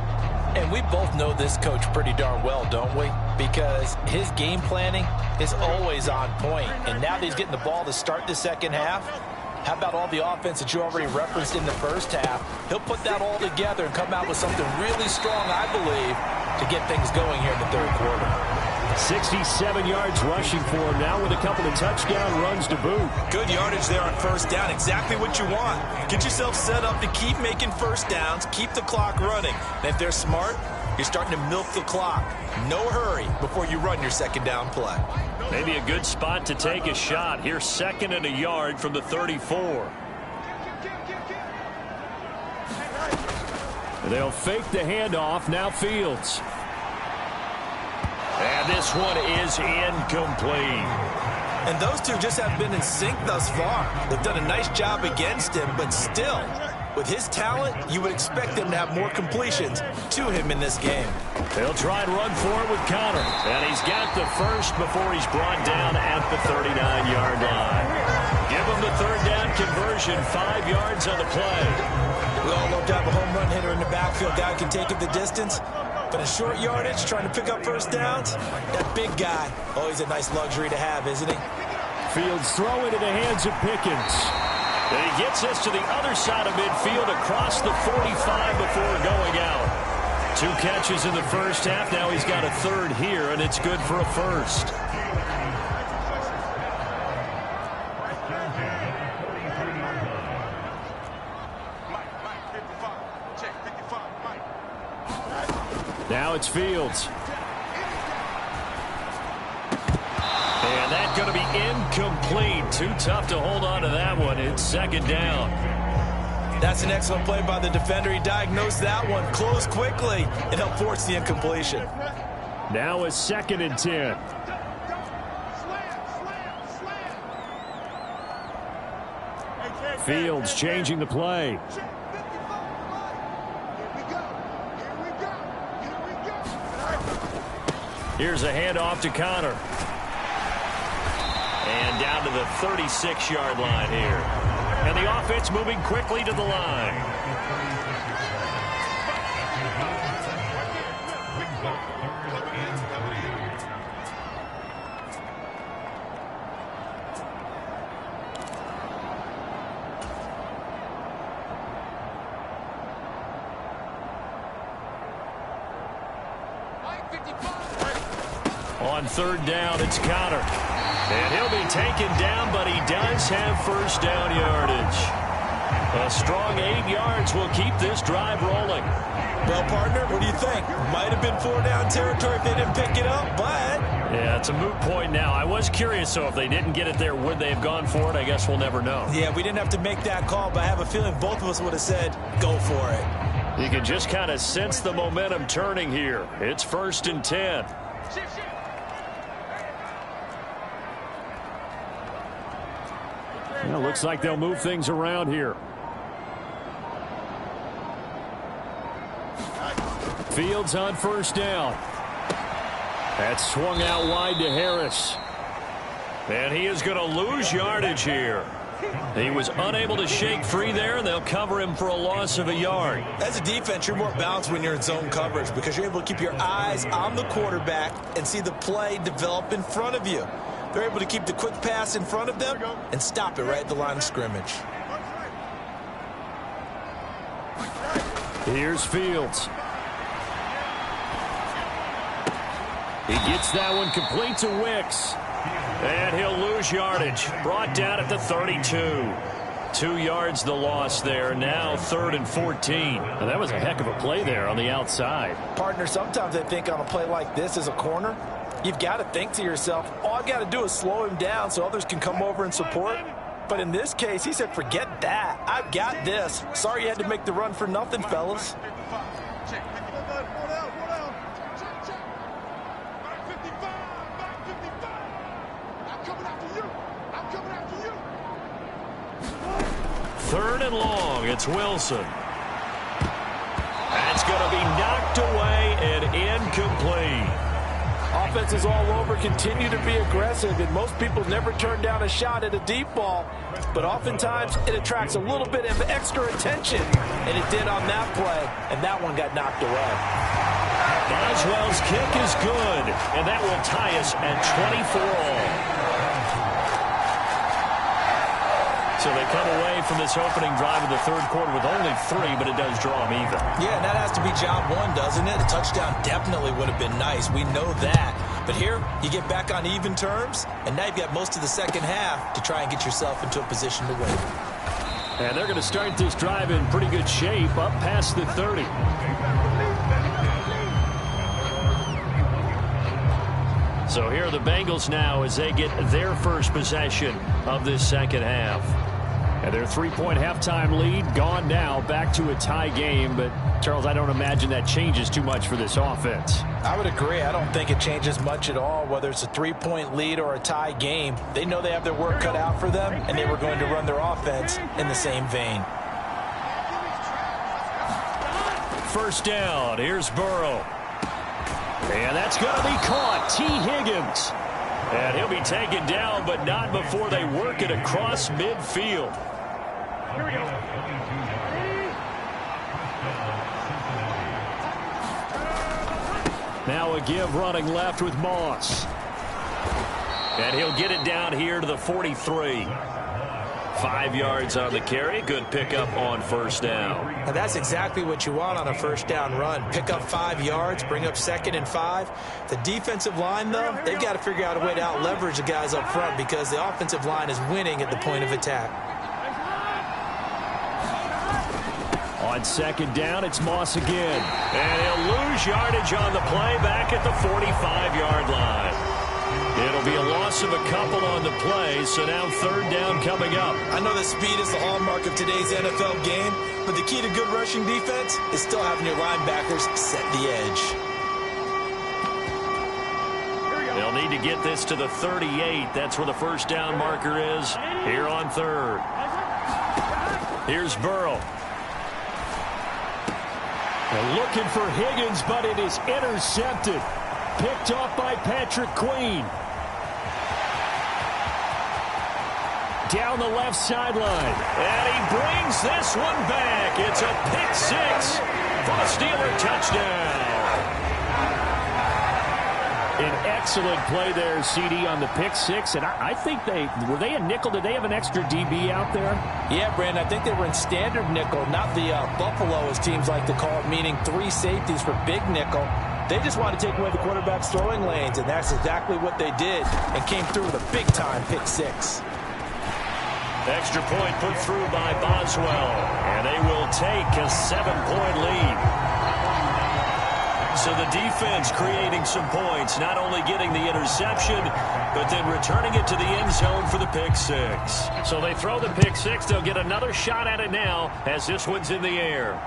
And we both know this coach pretty darn well, don't we? Because his game planning is always on point. And now that he's getting the ball to start the second half, how about all the offense that you already referenced in the first half? He'll put that all together and come out with something really strong, I believe, to get things going here in the third quarter. 67 yards rushing for him now with a couple of touchdown runs to boot. Good yardage there on first down. Exactly what you want. Get yourself set up to keep making first downs, keep the clock running. And if they're smart, you're starting to milk the clock. No hurry before you run your second down play. Maybe a good spot to take a shot. Here's 2nd and a yard from the 34. They'll fake the handoff. Now Fields. And this one is incomplete. And those two just have been in sync thus far. They've done a nice job against him, but still, with his talent, you would expect them to have more completions to him in this game. They'll try and run for it with Connor. And he's got the first before he's brought down at the 39-yard line. Give him the third down conversion, 5 yards on the play. We all love to have a home run hitter in the backfield. Guy can take it the distance. But in short yardage, trying to pick up first downs, that big guy, always a nice luxury to have, isn't he? Fields throw into the hands of Pickens. And he gets us to the other side of midfield across the 45 before going out. 2 catches in the first half. Now he's got a third here, and it's good for a first. Now it's Fields. And that's going to be incomplete. Too tough to hold on to that one. It's 2nd down. That's an excellent play by the defender. He diagnosed that one, closed quickly, and helped force the incompletion. Now a 2nd and 10. Fields changing the play. Here's a handoff to Connor. And down to the 36-yard line here. And the offense moving quickly to the line. On 3rd down, it's Connor. And he'll be taken down, but he does have first down yardage. A strong 8 yards will keep this drive rolling. Well, partner, what do you think? Might have been 4 down territory if they didn't pick it up, but... Yeah, it's a moot point now. I was curious, so if they didn't get it there, would they have gone for it? I guess we'll never know. Yeah, we didn't have to make that call, but I have a feeling both of us would have said, go for it. You can just kind of sense the momentum turning here. It's 1st and 10. Well, looks like they'll move things around here. Fields on first down. That's swung out wide to Harris. And he is going to lose yardage here. He was unable to shake free there, and they'll cover him for a loss of a yard. As a defense, you're more balanced when you're in zone coverage because you're able to keep your eyes on the quarterback and see the play develop in front of you. They're able to keep the quick pass in front of them and stop it right at the line of scrimmage. Here's Fields. He gets that one complete to Wicks. And he'll lose yardage. Brought down at the 32. 2 yards the loss there. Now 3rd and 14. Now, that was a heck of a play there on the outside. Partner, sometimes I think on a play like this as a corner, you've got to think to yourself, all I've got to do is slow him down so others can come over and support. But in this case, he said, forget that. I've got this. Sorry you had to make the run for nothing, fellas. Third and long, it's Wilson. That's going to be knocked away and incomplete. offense is all over, continue to be aggressive, and most people never turn down a shot at a deep ball, but oftentimes it attracts a little bit of extra attention, and it did on that play, and that one got knocked away. Boswell's kick is good, and that will tie us at 24-all. So they come away from this opening drive of the third quarter with only 3, but it does draw them even. Yeah, and that has to be job one, doesn't it? A touchdown definitely would have been nice. We know that. But here, you get back on even terms, and now you've got most of the second half to try and get yourself into a position to win. And they're going to start this drive in pretty good shape, up past the 30. So here are the Bengals now as they get their first possession of this second half. And their 3-point halftime lead gone now, back to a tie game. But, Charles, I don't imagine that changes too much for this offense. I would agree. I don't think it changes much at all, whether it's a 3-point lead or a tie game. They know they have their work cut out for them, and they were going to run their offense in the same vein. First down. Here's Burrow. And that's going to be caught. T. Higgins. And he'll be taken down, but not before they work it across midfield. Here we go. Now a give running left with Moss. And he'll get it down here to the 43. 5 yards on the carry. Good pickup on first down. And that's exactly what you want on a first down run. Pick up 5 yards, bring up 2nd and 5. The defensive line, though, they've got to figure out a way to out-leverage the guys up front because the offensive line is winning at the point of attack. On second down, it's Moss again. And he'll lose yardage on the play back at the 45-yard line. It'll be a loss of a couple on the play, so now third down coming up. I know that speed is the hallmark of today's NFL game, but the key to good rushing defense is still having your linebackers set the edge. They'll need to get this to the 38. That's where the first down marker is here on third. Here's Burrow. They're looking for Higgins, but it is intercepted. Picked off by Patrick Queen. Down the left sideline. And he brings this one back. It's a pick-6 for the Steeler touchdown. An excellent play there, CD, on the pick-6. And I think were they a nickel? Did they have an extra DB out there? Yeah, Brandon, I think they were in standard nickel, not the Buffalo, as teams like to call it, meaning 3 safeties for big nickel. They just want to take away the quarterback's throwing lanes, and that's exactly what they did and came through with a big-time pick-6. Extra point put through by Boswell, and they will take a 7-point lead. So the defense creating some points, not only getting the interception, but then returning it to the end zone for the pick-6. So they throw the pick-6. They'll get another shot at it now as this one's in the air.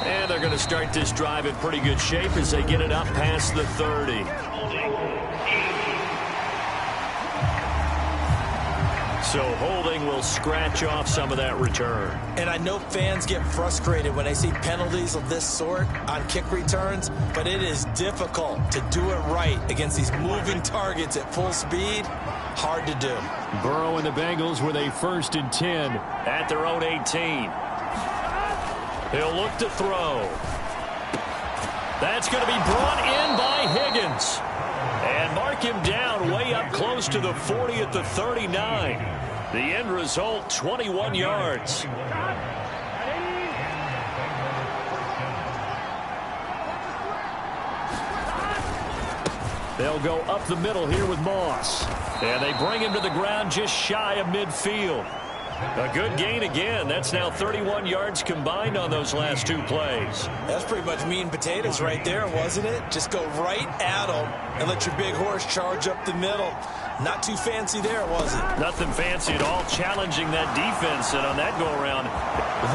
And they're going to start this drive in pretty good shape as they get it up past the 30. So holding will scratch off some of that return. And I know fans get frustrated when they see penalties of this sort on kick returns, but it is difficult to do it right against these moving targets at full speed. Hard to do. Burrow and the Bengals with a 1st and 10 at their own 18. He'll look to throw. That's going to be brought in by Higgins. And mark him down way up close to the 40 at the 39. The end result, 21 yards. They'll go up the middle here with Moss. And they bring him to the ground just shy of midfield. A good gain again. That's now 31 yards combined on those last 2 plays. That's pretty much meat and potatoes right there, wasn't it? Just go right at them and let your big horse charge up the middle. Not too fancy there, was it? Nothing fancy at all, challenging that defense, and on that go-around,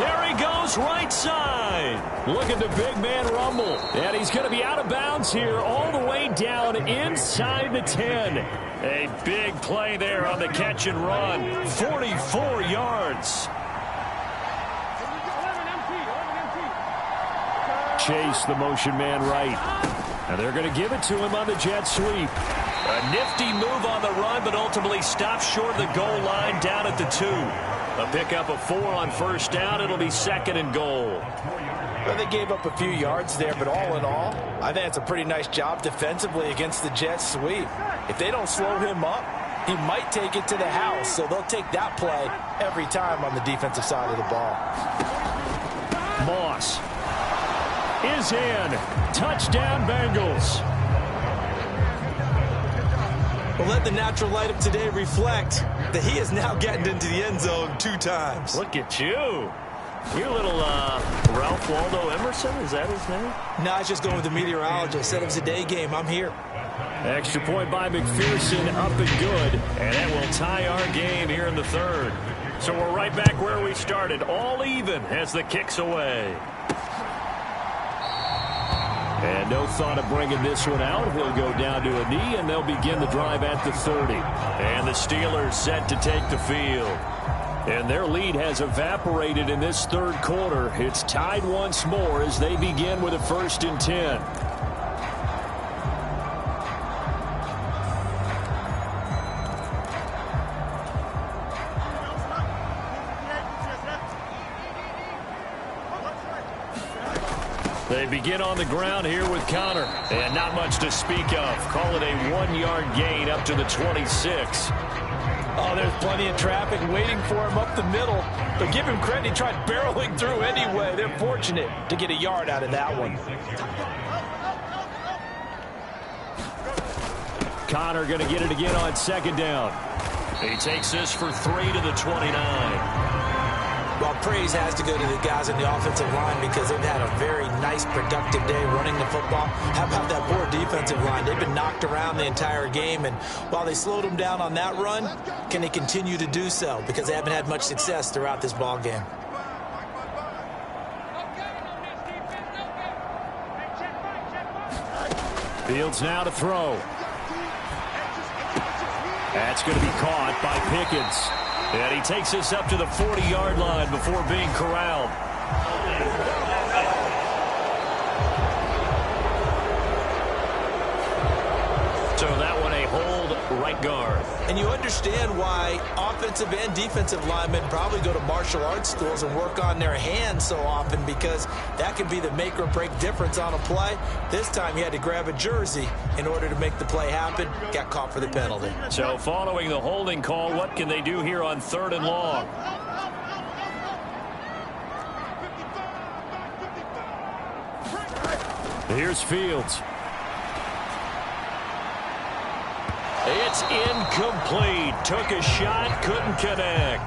there he goes right side. Look at the big man rumble. And he's going to be out of bounds here all the way down inside the 10. A big play there on the catch and run. 44 yards. Chase, the motion man right. And they're going to give it to him on the jet sweep. A nifty move on the run, but ultimately stopped short of the goal line down at the 2. A pickup of 4 on first down. It'll be 2nd and goal. Well, they gave up a few yards there, but all in all, I think it's a pretty nice job defensively against the jet sweep. If they don't slow him up, he might take it to the house, so they'll take that play every time on the defensive side of the ball. Moss is in. Touchdown, Bengals. Well, let the natural light of today reflect that he has now gotten into the end zone 2 times. Look at you. Your little Ralph Waldo Emerson, is that his name? No, I was just going with the meteorologist. Said it was a day game. I'm here. Extra point by McPherson, up and good. And that will tie our game here in the 3rd. So we're right back where we started, all even as the kick's away. And no thought of bringing this one out. He'll go down to a knee, and they'll begin the drive at the 30. And the Steelers set to take the field. And their lead has evaporated in this 3rd quarter. It's tied once more as they begin with a 1st and 10. They begin on the ground here with Connor. And not much to speak of. Call it a 1-yard gain up to the 26. Oh, there's plenty of traffic waiting for him up the middle. But give him credit, he tried barreling through anyway. They're fortunate to get a yard out of that one. Connor going to get it again on 2nd down. He takes this for 3 to the 29. Well, praise has to go to the guys on the offensive line because they've had a very nice, productive day running the football. How about that poor defensive line? They've been knocked around the entire game, and while they slowed them down on that run, can they continue to do so? Because they haven't had much success throughout this ball game. Fields now to throw. That's going to be caught by Pickens. And he takes this up to the 40-yard line before being corralled. So that one a hold right guard. And you understand why offensive and defensive linemen probably go to martial arts schools and work on their hands so often, because that can be the make or break difference on a play. This time he had to grab a jersey in order to make the play happen. Got caught for the penalty. So following the holding call, what can they do here on 3rd and long? Here's Fields. It's incomplete. Took a shot, couldn't connect.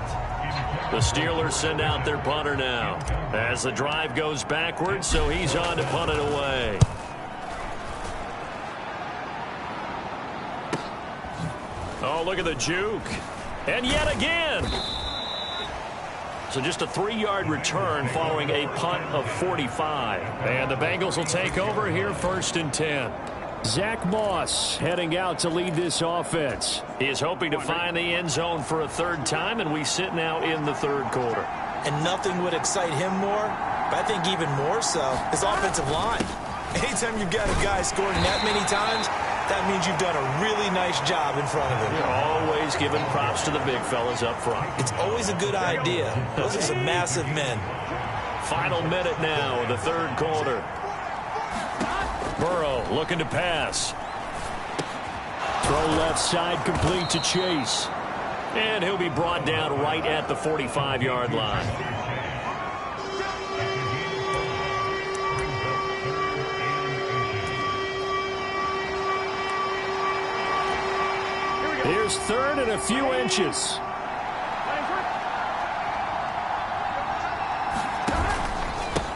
The Steelers send out their punter now as the drive goes backwards, so he's on to punt it away. Oh, look at the juke. And yet again. So just a 3-yard return following a punt of 45. And the Bengals will take over here 1st and 10. Zach Moss heading out to lead this offense. He is hoping to find the end zone for a 3rd time, and we sit now in the 3rd quarter. And nothing would excite him more, but I think even more so, his offensive line. Anytime you've got a guy scoring that many times, that means you've done a really nice job in front of him. You're always giving props to the big fellas up front. It's always a good idea. Those are some massive men. Final minute now of the 3rd quarter. Burrow looking to pass. Throw left side, complete to Chase. And he'll be brought down right at the 45-yard line. Here's 3rd and a few inches.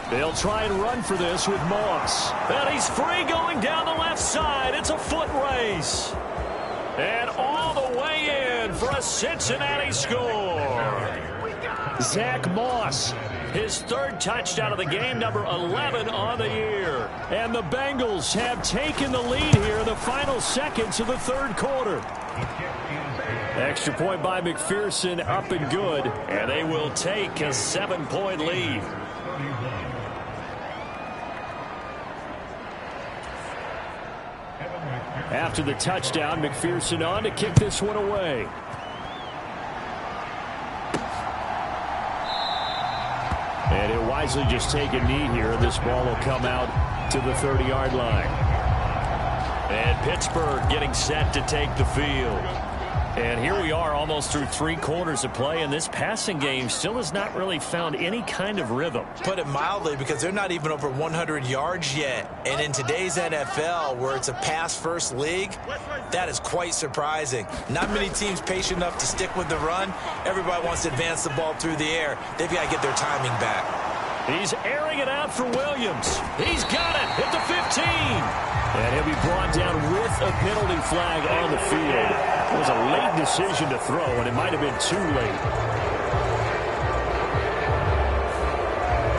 They'll try and run for this with Moss. And he's free going down the left side. It's a foot race. And all the way in for a Cincinnati score. Zach Moss, his 3rd touchdown of the game, number 11 on the year. And the Bengals have taken the lead here in the final seconds of the 3rd quarter. Extra point by McPherson, up and good. And they will take a 7-point lead. After the touchdown, McPherson on to kick this one away. And he'll wisely just take a knee here. This ball will come out to the 30-yard line. And Pittsburgh getting set to take the field. And here we are almost through 3 quarters of play, and this passing game still has not really found any kind of rhythm. Put it mildly, because they're not even over 100 yards yet. And in today's NFL, where it's a pass-first league, that is quite surprising. Not many teams patient enough to stick with the run. Everybody wants to advance the ball through the air. They've got to get their timing back. He's airing it out for Williams. He's got it at the 15. And he'll be brought down with a penalty flag on the field. It was a late decision to throw, and it might have been too late.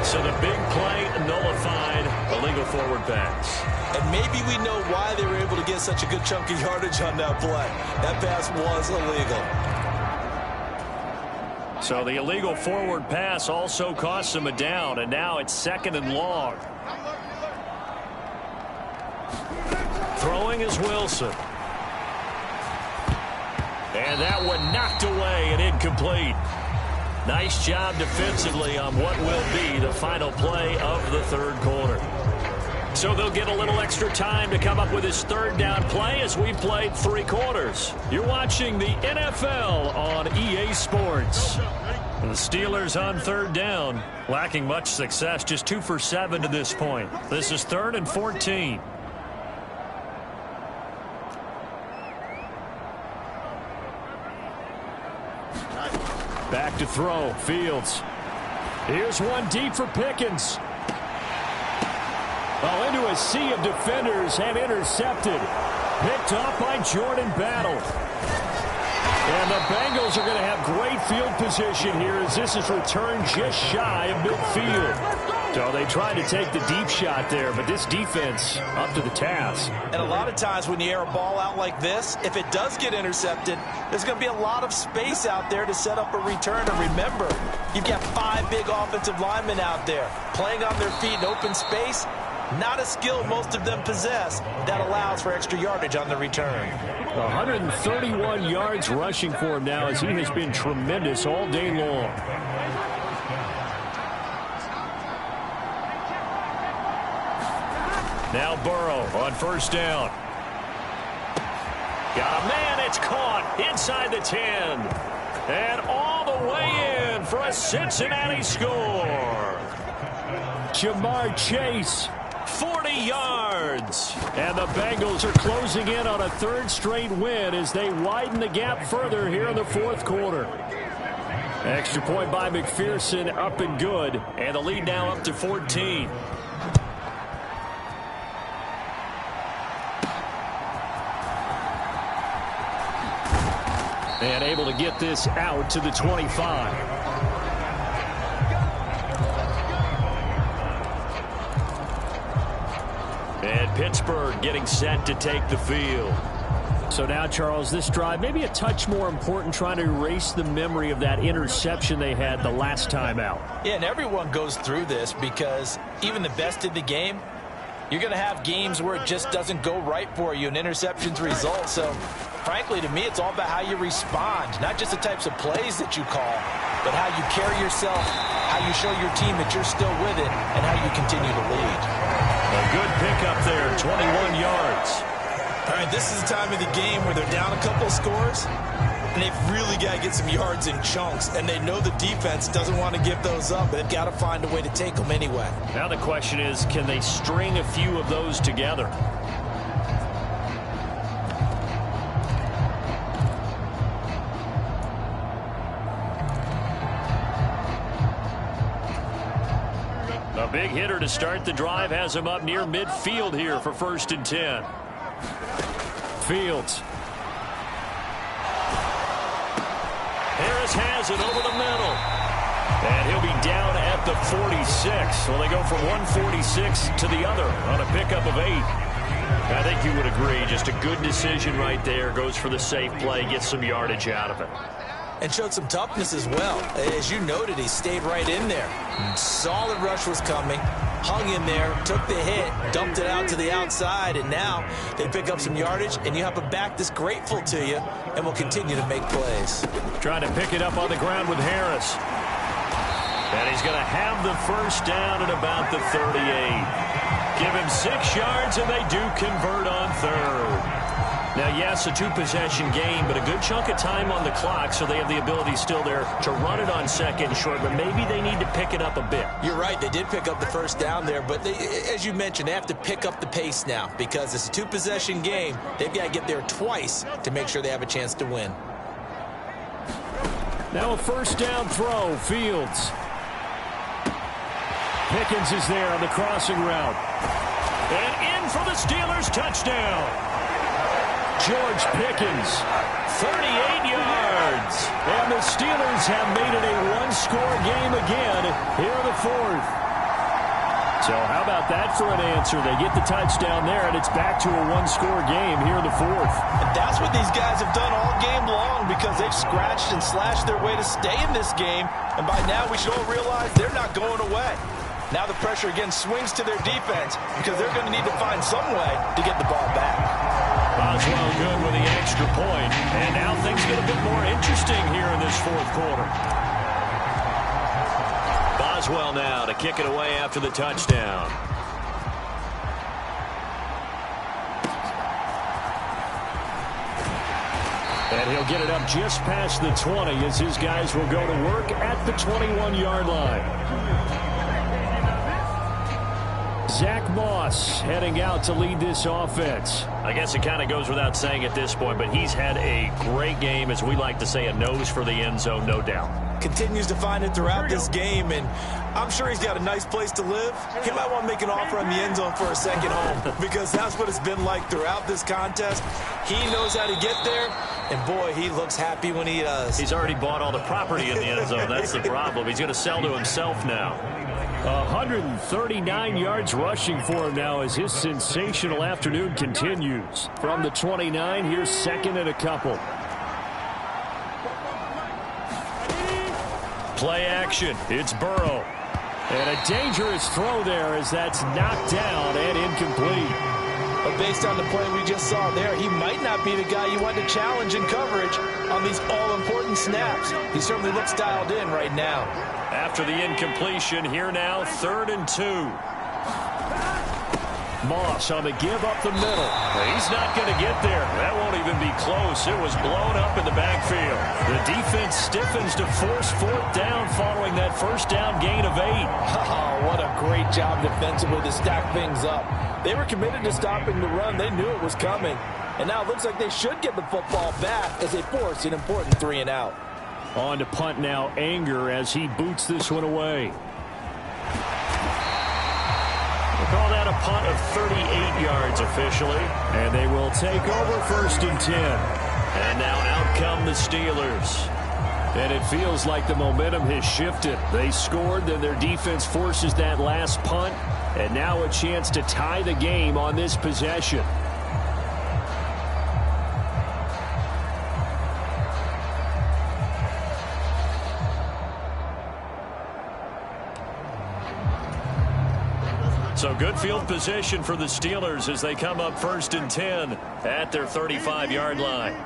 So the big play nullified, illegal forward pass. And maybe we know why they were able to get such a good chunk of yardage on that play. That pass was illegal. So the illegal forward pass also cost him a down, and now it's 2nd and long. Throwing is Wilson. And that one knocked away and incomplete. Nice job defensively on what will be the final play of the 3rd quarter. So they'll get a little extra time to come up with his 3rd down play as we've played 3 quarters. You're watching the NFL on EA Sports. The Steelers on 3rd down, lacking much success, just 2 for 7 to this point. This is 3rd and 14. Back to throw, Fields. Here's one deep for Pickens. Well, into a sea of defenders and intercepted. Picked off by Jordan Battle. And the Bengals are going to have great field position here as this is returned just shy of midfield. So they tried to take the deep shot there, but this defense up to the task. And a lot of times when you air a ball out like this, if it does get intercepted, there's going to be a lot of space out there to set up a return. And remember, you've got 5 big offensive linemen out there playing on their feet in open space. Not a skill most of them possess that allows for extra yardage on the return. 131 yards rushing for him now as he has been tremendous all day long. Now Burrow on 1st down. Got a man, it's caught inside the 10. And all the way in for a Cincinnati score. Jamar Chase, 40 yards. And the Bengals are closing in on a 3rd straight win as they widen the gap further here in the 4th quarter. Extra point by McPherson, up and good. And the lead now up to 14. And able to get this out to the 25. And Pittsburgh getting set to take the field. So now, Charles, this drive maybe a touch more important, trying to erase the memory of that interception they had the last time out. Yeah, and everyone goes through this because even the best in the game, you're going to have games where it just doesn't go right for you and interceptions result. So, frankly, to me, it's all about how you respond, not just the types of plays that you call, but how you carry yourself, how you show your team that you're still with it, and how you continue to lead. A good pickup there, 21 yards. All right, this is the time of the game where they're down a couple of scores, and they've really got to get some yards in chunks, and they know the defense doesn't want to give those up, but they've got to find a way to take them anyway. Now the question is, can they string a few of those together? A big hitter to start the drive has him up near midfield here for 1st and 10. Fields. Harris has it over the middle. And he'll be down at the 46. Well, they go from 146 to the other on a pickup of 8. I think you would agree, just a good decision right there. Goes for the safe play, gets some yardage out of it. And showed some toughness as well. As you noted, he stayed right in there. Solid rush was coming. hung in there, took the hit, dumped it out to the outside, and now they pick up some yardage, and you have a back that's grateful to you and will continue to make plays. Trying to pick it up on the ground with Harris. And he's going to have the first down at about the 38. Give him 6 yards, and they do convert on third. Now, yes, a two-possession game, but a good chunk of time on the clock, so they have the ability still there to run it on second and short, but maybe they need to pick it up a bit. You're right. They did pick up the first down there, but as you mentioned, they have to pick up the pace now because it's a two-possession game. They've got to get there twice to make sure they have a chance to win. Now a first down throw, Fields. Pickens is there on the crossing route. And in for the Steelers, touchdown. George Pickens, 38 yards. And the Steelers have made it a one-score game again here in the fourth. So how about that for an answer? They get the touchdown there, and it's back to a one-score game here in the fourth. And that's what these guys have done all game long because they've scratched and slashed their way to stay in this game. And by now we should all realize they're not going away. Now the pressure again swings to their defense because they're going to need to find some way to get the ball back. Boswell good with the extra point. And now things get a bit more interesting here in this fourth quarter. Boswell now to kick it away after the touchdown. And he'll get it up just past the 20 as his guys will go to work at the 21-yard line. Zach Moss heading out to lead this offense. I guess it kind of goes without saying at this point, but he's had a great game, as we like to say, a nose for the end zone, no doubt. Continues to find it throughout this game, and I'm sure he's got a nice place to live. He might want to make an offer on the end zone for a second home because that's what it's been like throughout this contest. He knows how to get there, and boy, he looks happy when he does. He's already bought all the property in the end zone. That's the problem. He's going to sell to himself now. 139 yards rushing for him now as his sensational afternoon continues. From the 29, here's second and a couple. Play action. It's Burrow. And a dangerous throw there as that's knocked down and incomplete. But based on the play we just saw there, he might not be the guy you want to challenge in coverage on these all-important snaps. He certainly looks dialed in right now. After the incompletion, here now, 3rd and 2. Moss on the give up the middle. He's not going to get there. That won't even be close. It was blown up in the backfield. The defense stiffens to force 4th down following that first down gain of 8. Oh, what a great job defensively to stack things up. They were committed to stopping the run. They knew it was coming. And now it looks like they should get the football back as they force an important 3 and out. On to punt now, Anger, as he boots this one away. We'll call that a punt of 38 yards officially. And they will take over 1st and 10. And now out come the Steelers. And it feels like the momentum has shifted. They scored, then their defense forces that last punt. And now a chance to tie the game on this possession. So good field position for the Steelers as they come up 1st and 10 at their 35-yard line.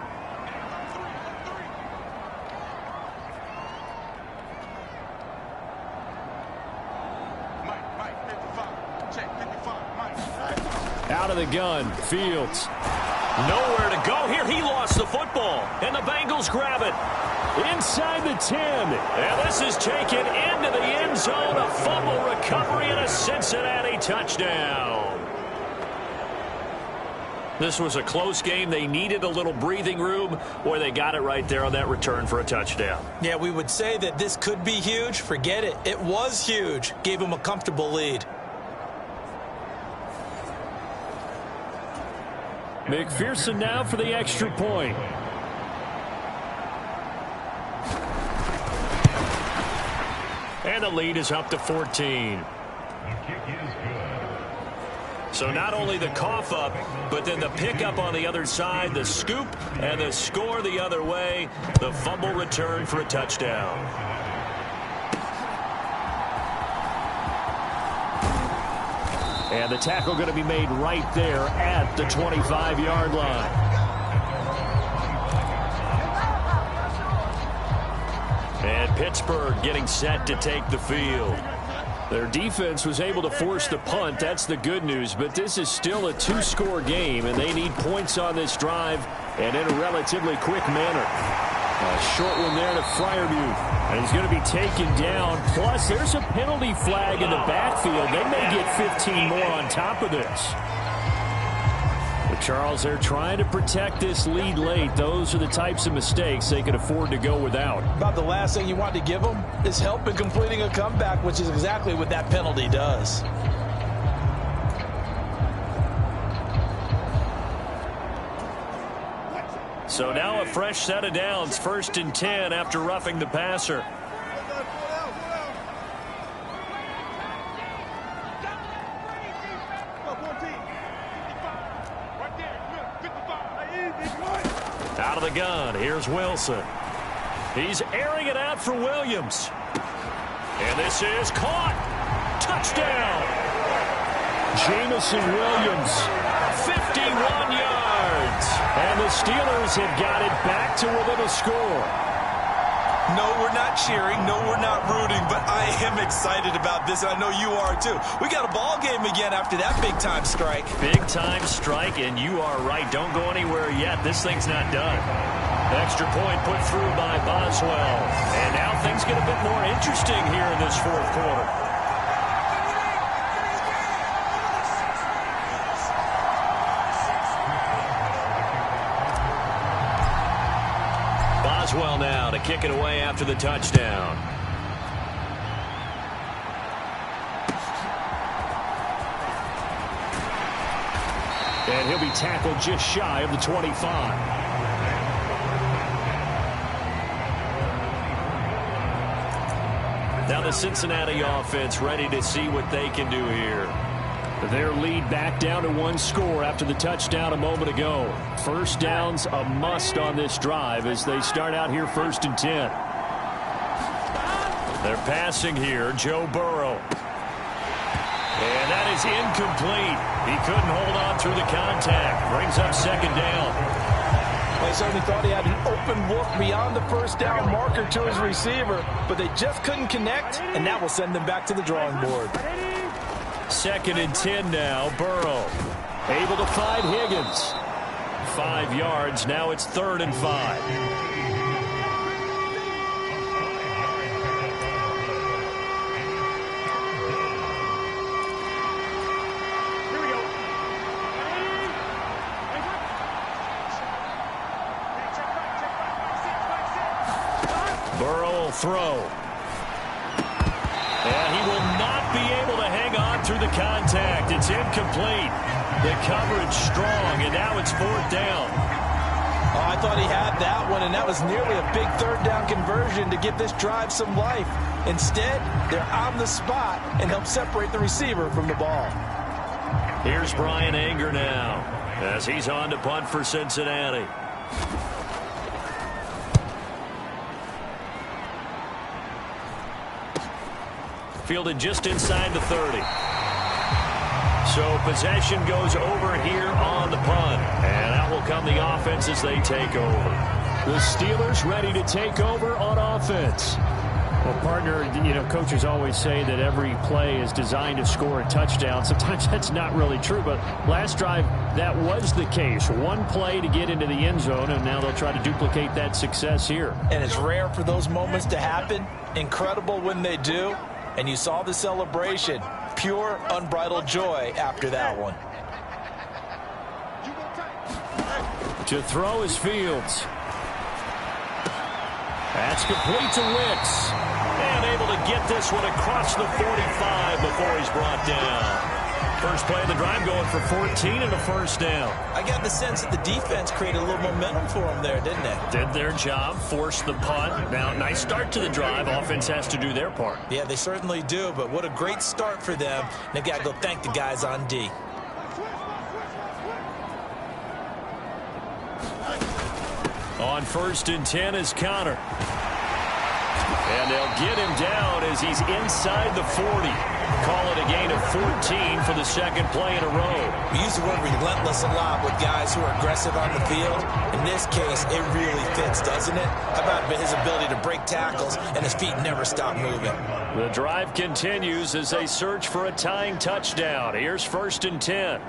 Out of the gun, Fields. Nowhere to go here. He lost the football, and the Bengals grab it. Inside the 10. And this is taken into the end zone. A fumble recovery and a Cincinnati touchdown. This was a close game. They needed a little breathing room, or they got it right there on that return for a touchdown. Yeah, we would say that this could be huge. Forget it. It was huge. Gave them a comfortable lead. McPherson now for the extra point. And the lead is up to 14. So not only the cough up, but then the pickup on the other side, the scoop, and the score the other way. The fumble return for a touchdown. And the tackle going to be made right there at the 25-yard line. And Pittsburgh getting set to take the field. Their defense was able to force the punt. That's the good news. But this is still a two-score game, and they need points on this drive and in a relatively quick manner. A short one there to Freiermuth. And he's going to be taken down. Plus, there's a penalty flag in the backfield. They may get 15 more on top of this. But Charles, they're trying to protect this lead late. Those are the types of mistakes they can afford to go without. About the last thing you want to give them is help in completing a comeback, which is exactly what that penalty does. So now a fresh set of downs, 1st and 10 after roughing the passer. Out of the gun, here's Wilson. He's airing it out for Williams. And this is caught. Touchdown. Jamison Williams, 51 yards. And the Steelers have got it back to within a score. No, we're not cheering. No, we're not rooting. But I am excited about this, and I know you are too. We got a ball game again after that big-time strike. Big-time strike, and you are right. Don't go anywhere yet. This thing's not done. Extra point put through by Boswell. And now things get a bit more interesting here in this fourth quarter. Boswell now to kick it away after the touchdown. And he'll be tackled just shy of the 25. Now the Cincinnati offense ready to see what they can do here. Their lead back down to one score after the touchdown a moment ago. First down's a must on this drive as they start out here 1st and 10. They're passing here, Joe Burrow. And that is incomplete. He couldn't hold on through the contact. Brings up 2nd down. They certainly thought he had an open look beyond the first down marker to his receiver, but they just couldn't connect, and that will send them back to the drawing board. 2nd and 10 now. Burrow able to find Higgins. 5 yards. Now it's 3rd and 5. Burrow will throw. And he will not be able to hang on through the contact. It's incomplete. The coverage strong, and now it's 4th down. Oh, I thought he had that one, and that was nearly a big 3rd down conversion to give this drive some life. Instead, they're on the spot and help separate the receiver from the ball. Here's Brian Anger now as he's on to punt for Cincinnati. Fielded just inside the 30. So possession goes over here on the punt. And out will come the offense as they take over. The Steelers ready to take over on offense. Well, partner, you know, coaches always say that every play is designed to score a touchdown. Sometimes that's not really true, but last drive, that was the case. One play to get into the end zone, and now they'll try to duplicate that success here. And it's rare for those moments to happen. Incredible when they do. And you saw the celebration. Pure, unbridled joy after that one. To throw is Fields. That's complete to Wicks. And able to get this one across the 45 before he's brought down. First play of the drive going for 14 and a 1st down. I got the sense that the defense created a little momentum for them there, didn't they? Did their job, forced the punt. Now, nice start to the drive. Offense has to do their part. Yeah, they certainly do, but what a great start for them. They got to go thank the guys on D. On 1st and 10 is Connor. And they'll get him down as he's inside the 40. Call it a gain of 14 for the second play in a row. We use the word relentless a lot with guys who are aggressive on the field. In this case, it really fits, doesn't it? How about his ability to break tackles and his feet never stop moving? The drive continues as they search for a tying touchdown. Here's 1st and 10.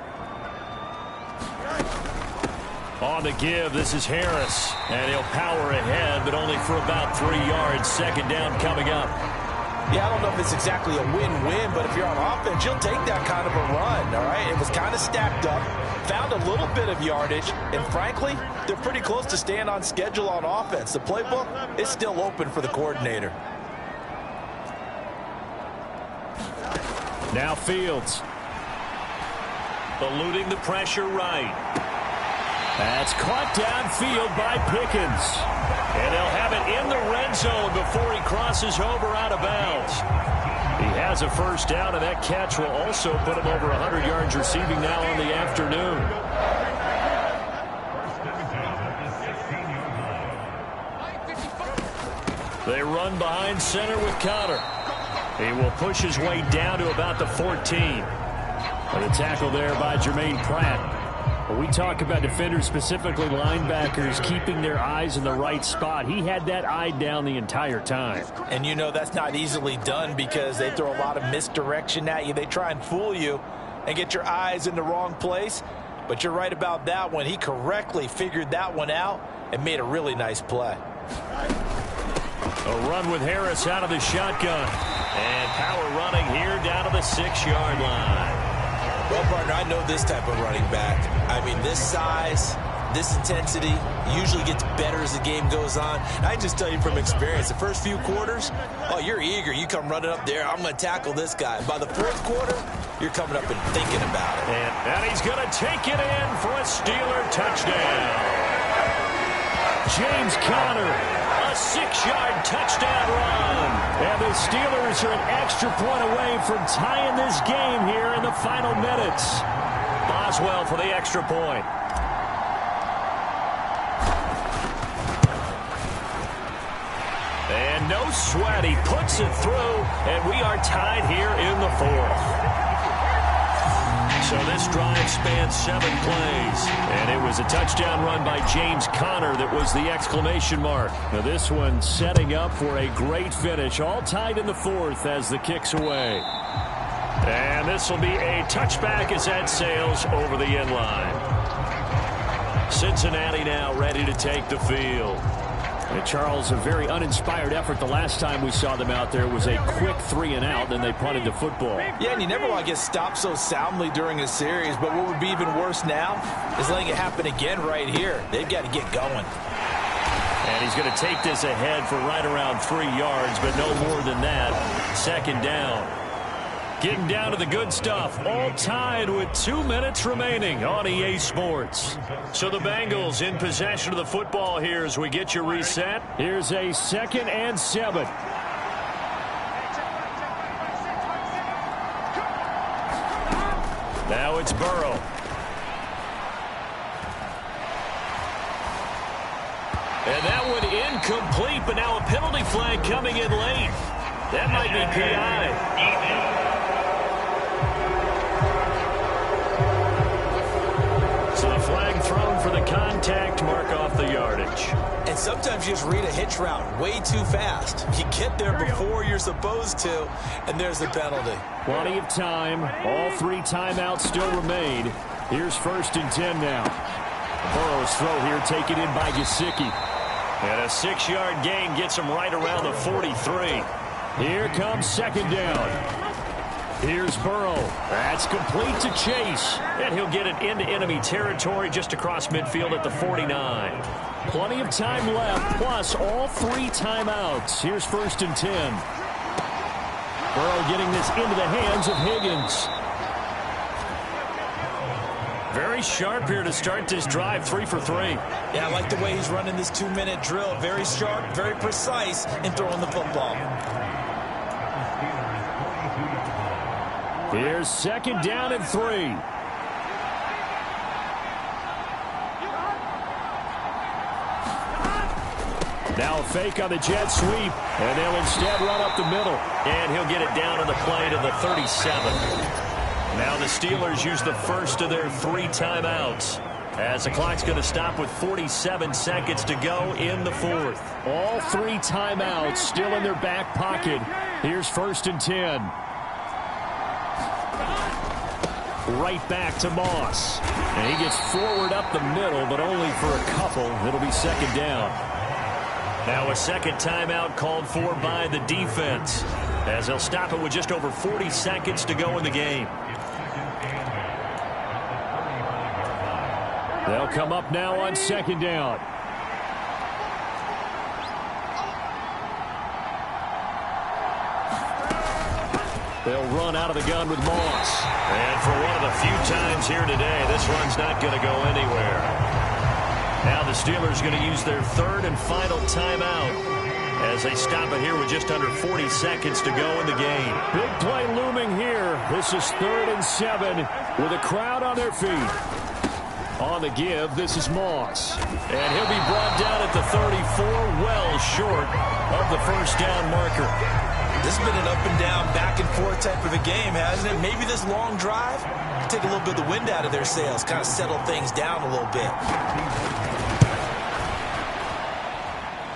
On the give, this is Harris. And he'll power ahead, but only for about 3 yards. Second down coming up. Yeah, I don't know if it's exactly a win-win, but if you're on offense, you'll take that kind of a run, all right? It was kind of stacked up, found a little bit of yardage, and frankly, they're pretty close to staying on schedule on offense. The playbook is still open for the coordinator. Now Fields. Eluding the pressure right. That's caught downfield by Pickens. And they'll have it in the red zone before he crosses over out of bounds. He has a first down, and that catch will also put him over 100 yards receiving now on the afternoon. They run behind center with Connor. He will push his way down to about the 14. And the tackle there by Jermaine Pratt. When we talk about defenders, specifically linebackers, keeping their eyes in the right spot, he had that eye down the entire time. And you know that's not easily done because they throw a lot of misdirection at you. They try and fool you and get your eyes in the wrong place. But you're right about that one. He correctly figured that one out and made a really nice play. A run with Harris out of the shotgun. And power running here down to the 6-yard line. Well, partner, I know this type of running back. I mean, this size, this intensity usually gets better as the game goes on. And I just tell you from experience, the first few quarters, oh, you're eager. You come running up there, I'm going to tackle this guy. By the fourth quarter, you're coming up and thinking about it. And he's going to take it in for a Steeler touchdown. James Conner, a 6-yard touchdown run. And the Steelers are an extra point away from tying this game here in the final minutes. Boswell for the extra point. And no sweat. He puts it through, and we are tied here in the fourth. So this drive spans 7 plays, and it was a touchdown run by James Conner that was the exclamation mark. Now this one setting up for a great finish, all tied in the fourth as the kick's away. And this will be a touchback as that sails over the end line. Cincinnati now ready to take the field. And Charles, a very uninspired effort. The last time we saw them out there was a quick 3-and-out, then they punted the football. Yeah, and you never want to get stopped so soundly during a series, but what would be even worse now is letting it happen again right here. They've got to get going. And he's going to take this ahead for right around 3 yards, but no more than that. Second down. Getting down to the good stuff, all tied with 2 minutes remaining on EA Sports. So the Bengals in possession of the football here as we get you reset. Here's a 2nd and 7. Now it's Burrow. And that one incomplete, but now a penalty flag coming in late. That might be PI. So the flag thrown for the contact, mark off the yardage. And sometimes you just read a hitch route way too fast. You get there before you're supposed to, and there's the penalty. Plenty of time. All 3 timeouts still remain. Here's 1st and 10 now. Burrow's throw here taken in by Gesicki. And a 6-yard gain gets him right around the 43. Here comes 2nd down. Here's Burrow. That's complete to Chase. And he'll get it into enemy territory just across midfield at the 49. Plenty of time left, plus all 3 timeouts. Here's 1st and 10. Burrow getting this into the hands of Higgins. Very sharp here to start this drive, 3 for 3. Yeah, I like the way he's running this 2-minute drill. Very sharp, very precise in throwing the football. Here's 2nd down and 3. Now a fake on the jet sweep, and they'll instead run up the middle. And he'll get it down on the play to the 37. Now the Steelers use the first of their 3 timeouts, as the clock's going to stop with 47 seconds to go in the 4th. All 3 timeouts still in their back pocket. Here's 1st and 10. Right back to Moss. And he gets forward up the middle, but only for a couple. It'll be 2nd down. Now a 2nd timeout called for by the defense, as they'll stop it with just over 40 seconds to go in the game. They'll come up now on 2nd down. They'll run out of the gun with Moss. And for one of the few times here today, this run's not going to go anywhere. Now the Steelers are going to use their 3rd and final timeout, as they stop it here with just under 40 seconds to go in the game. Big play looming here. This is 3rd and 7 with a crowd on their feet. On the give, this is Moss. And he'll be brought down at the 34, well short of the 1st down marker. This has been an up and down, back and forth type of a game, hasn't it? Maybe this long drive can take a little bit of the wind out of their sails, kind of settle things down a little bit.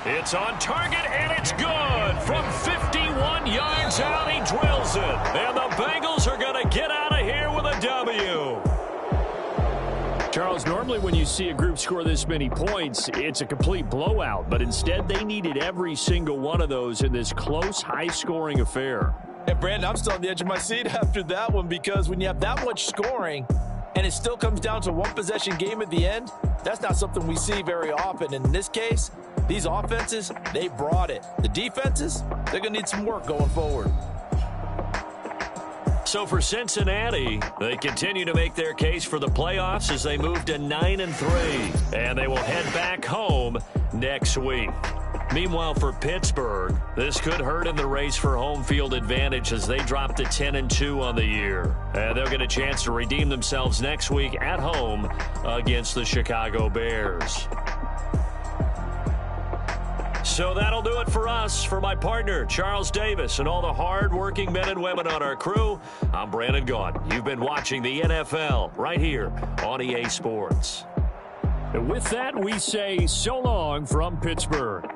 It's on target, and it's good. From 51 yards out, he drills it. And the Bengals are going to get out of here with a W. Charles, normally when you see a group score this many points, it's a complete blowout. But instead, they needed every single one of those in this close, high-scoring affair. And, Brandon, I'm still on the edge of my seat after that one, because when you have that much scoring and it still comes down to a one-possession game at the end, that's not something we see very often. And in this case, these offenses, they brought it. The defenses, they're going to need some work going forward. So for Cincinnati, they continue to make their case for the playoffs as they move to 9-3. And they will head back home next week. Meanwhile, for Pittsburgh, this could hurt in the race for home field advantage as they drop to 10-2 on the year. And they'll get a chance to redeem themselves next week at home against the Chicago Bears. So that'll do it for us. For my partner, Charles Davis, and all the hard-working men and women on our crew, I'm Brandon Gaudin. You've been watching the NFL right here on EA Sports. And with that, we say so long from Pittsburgh.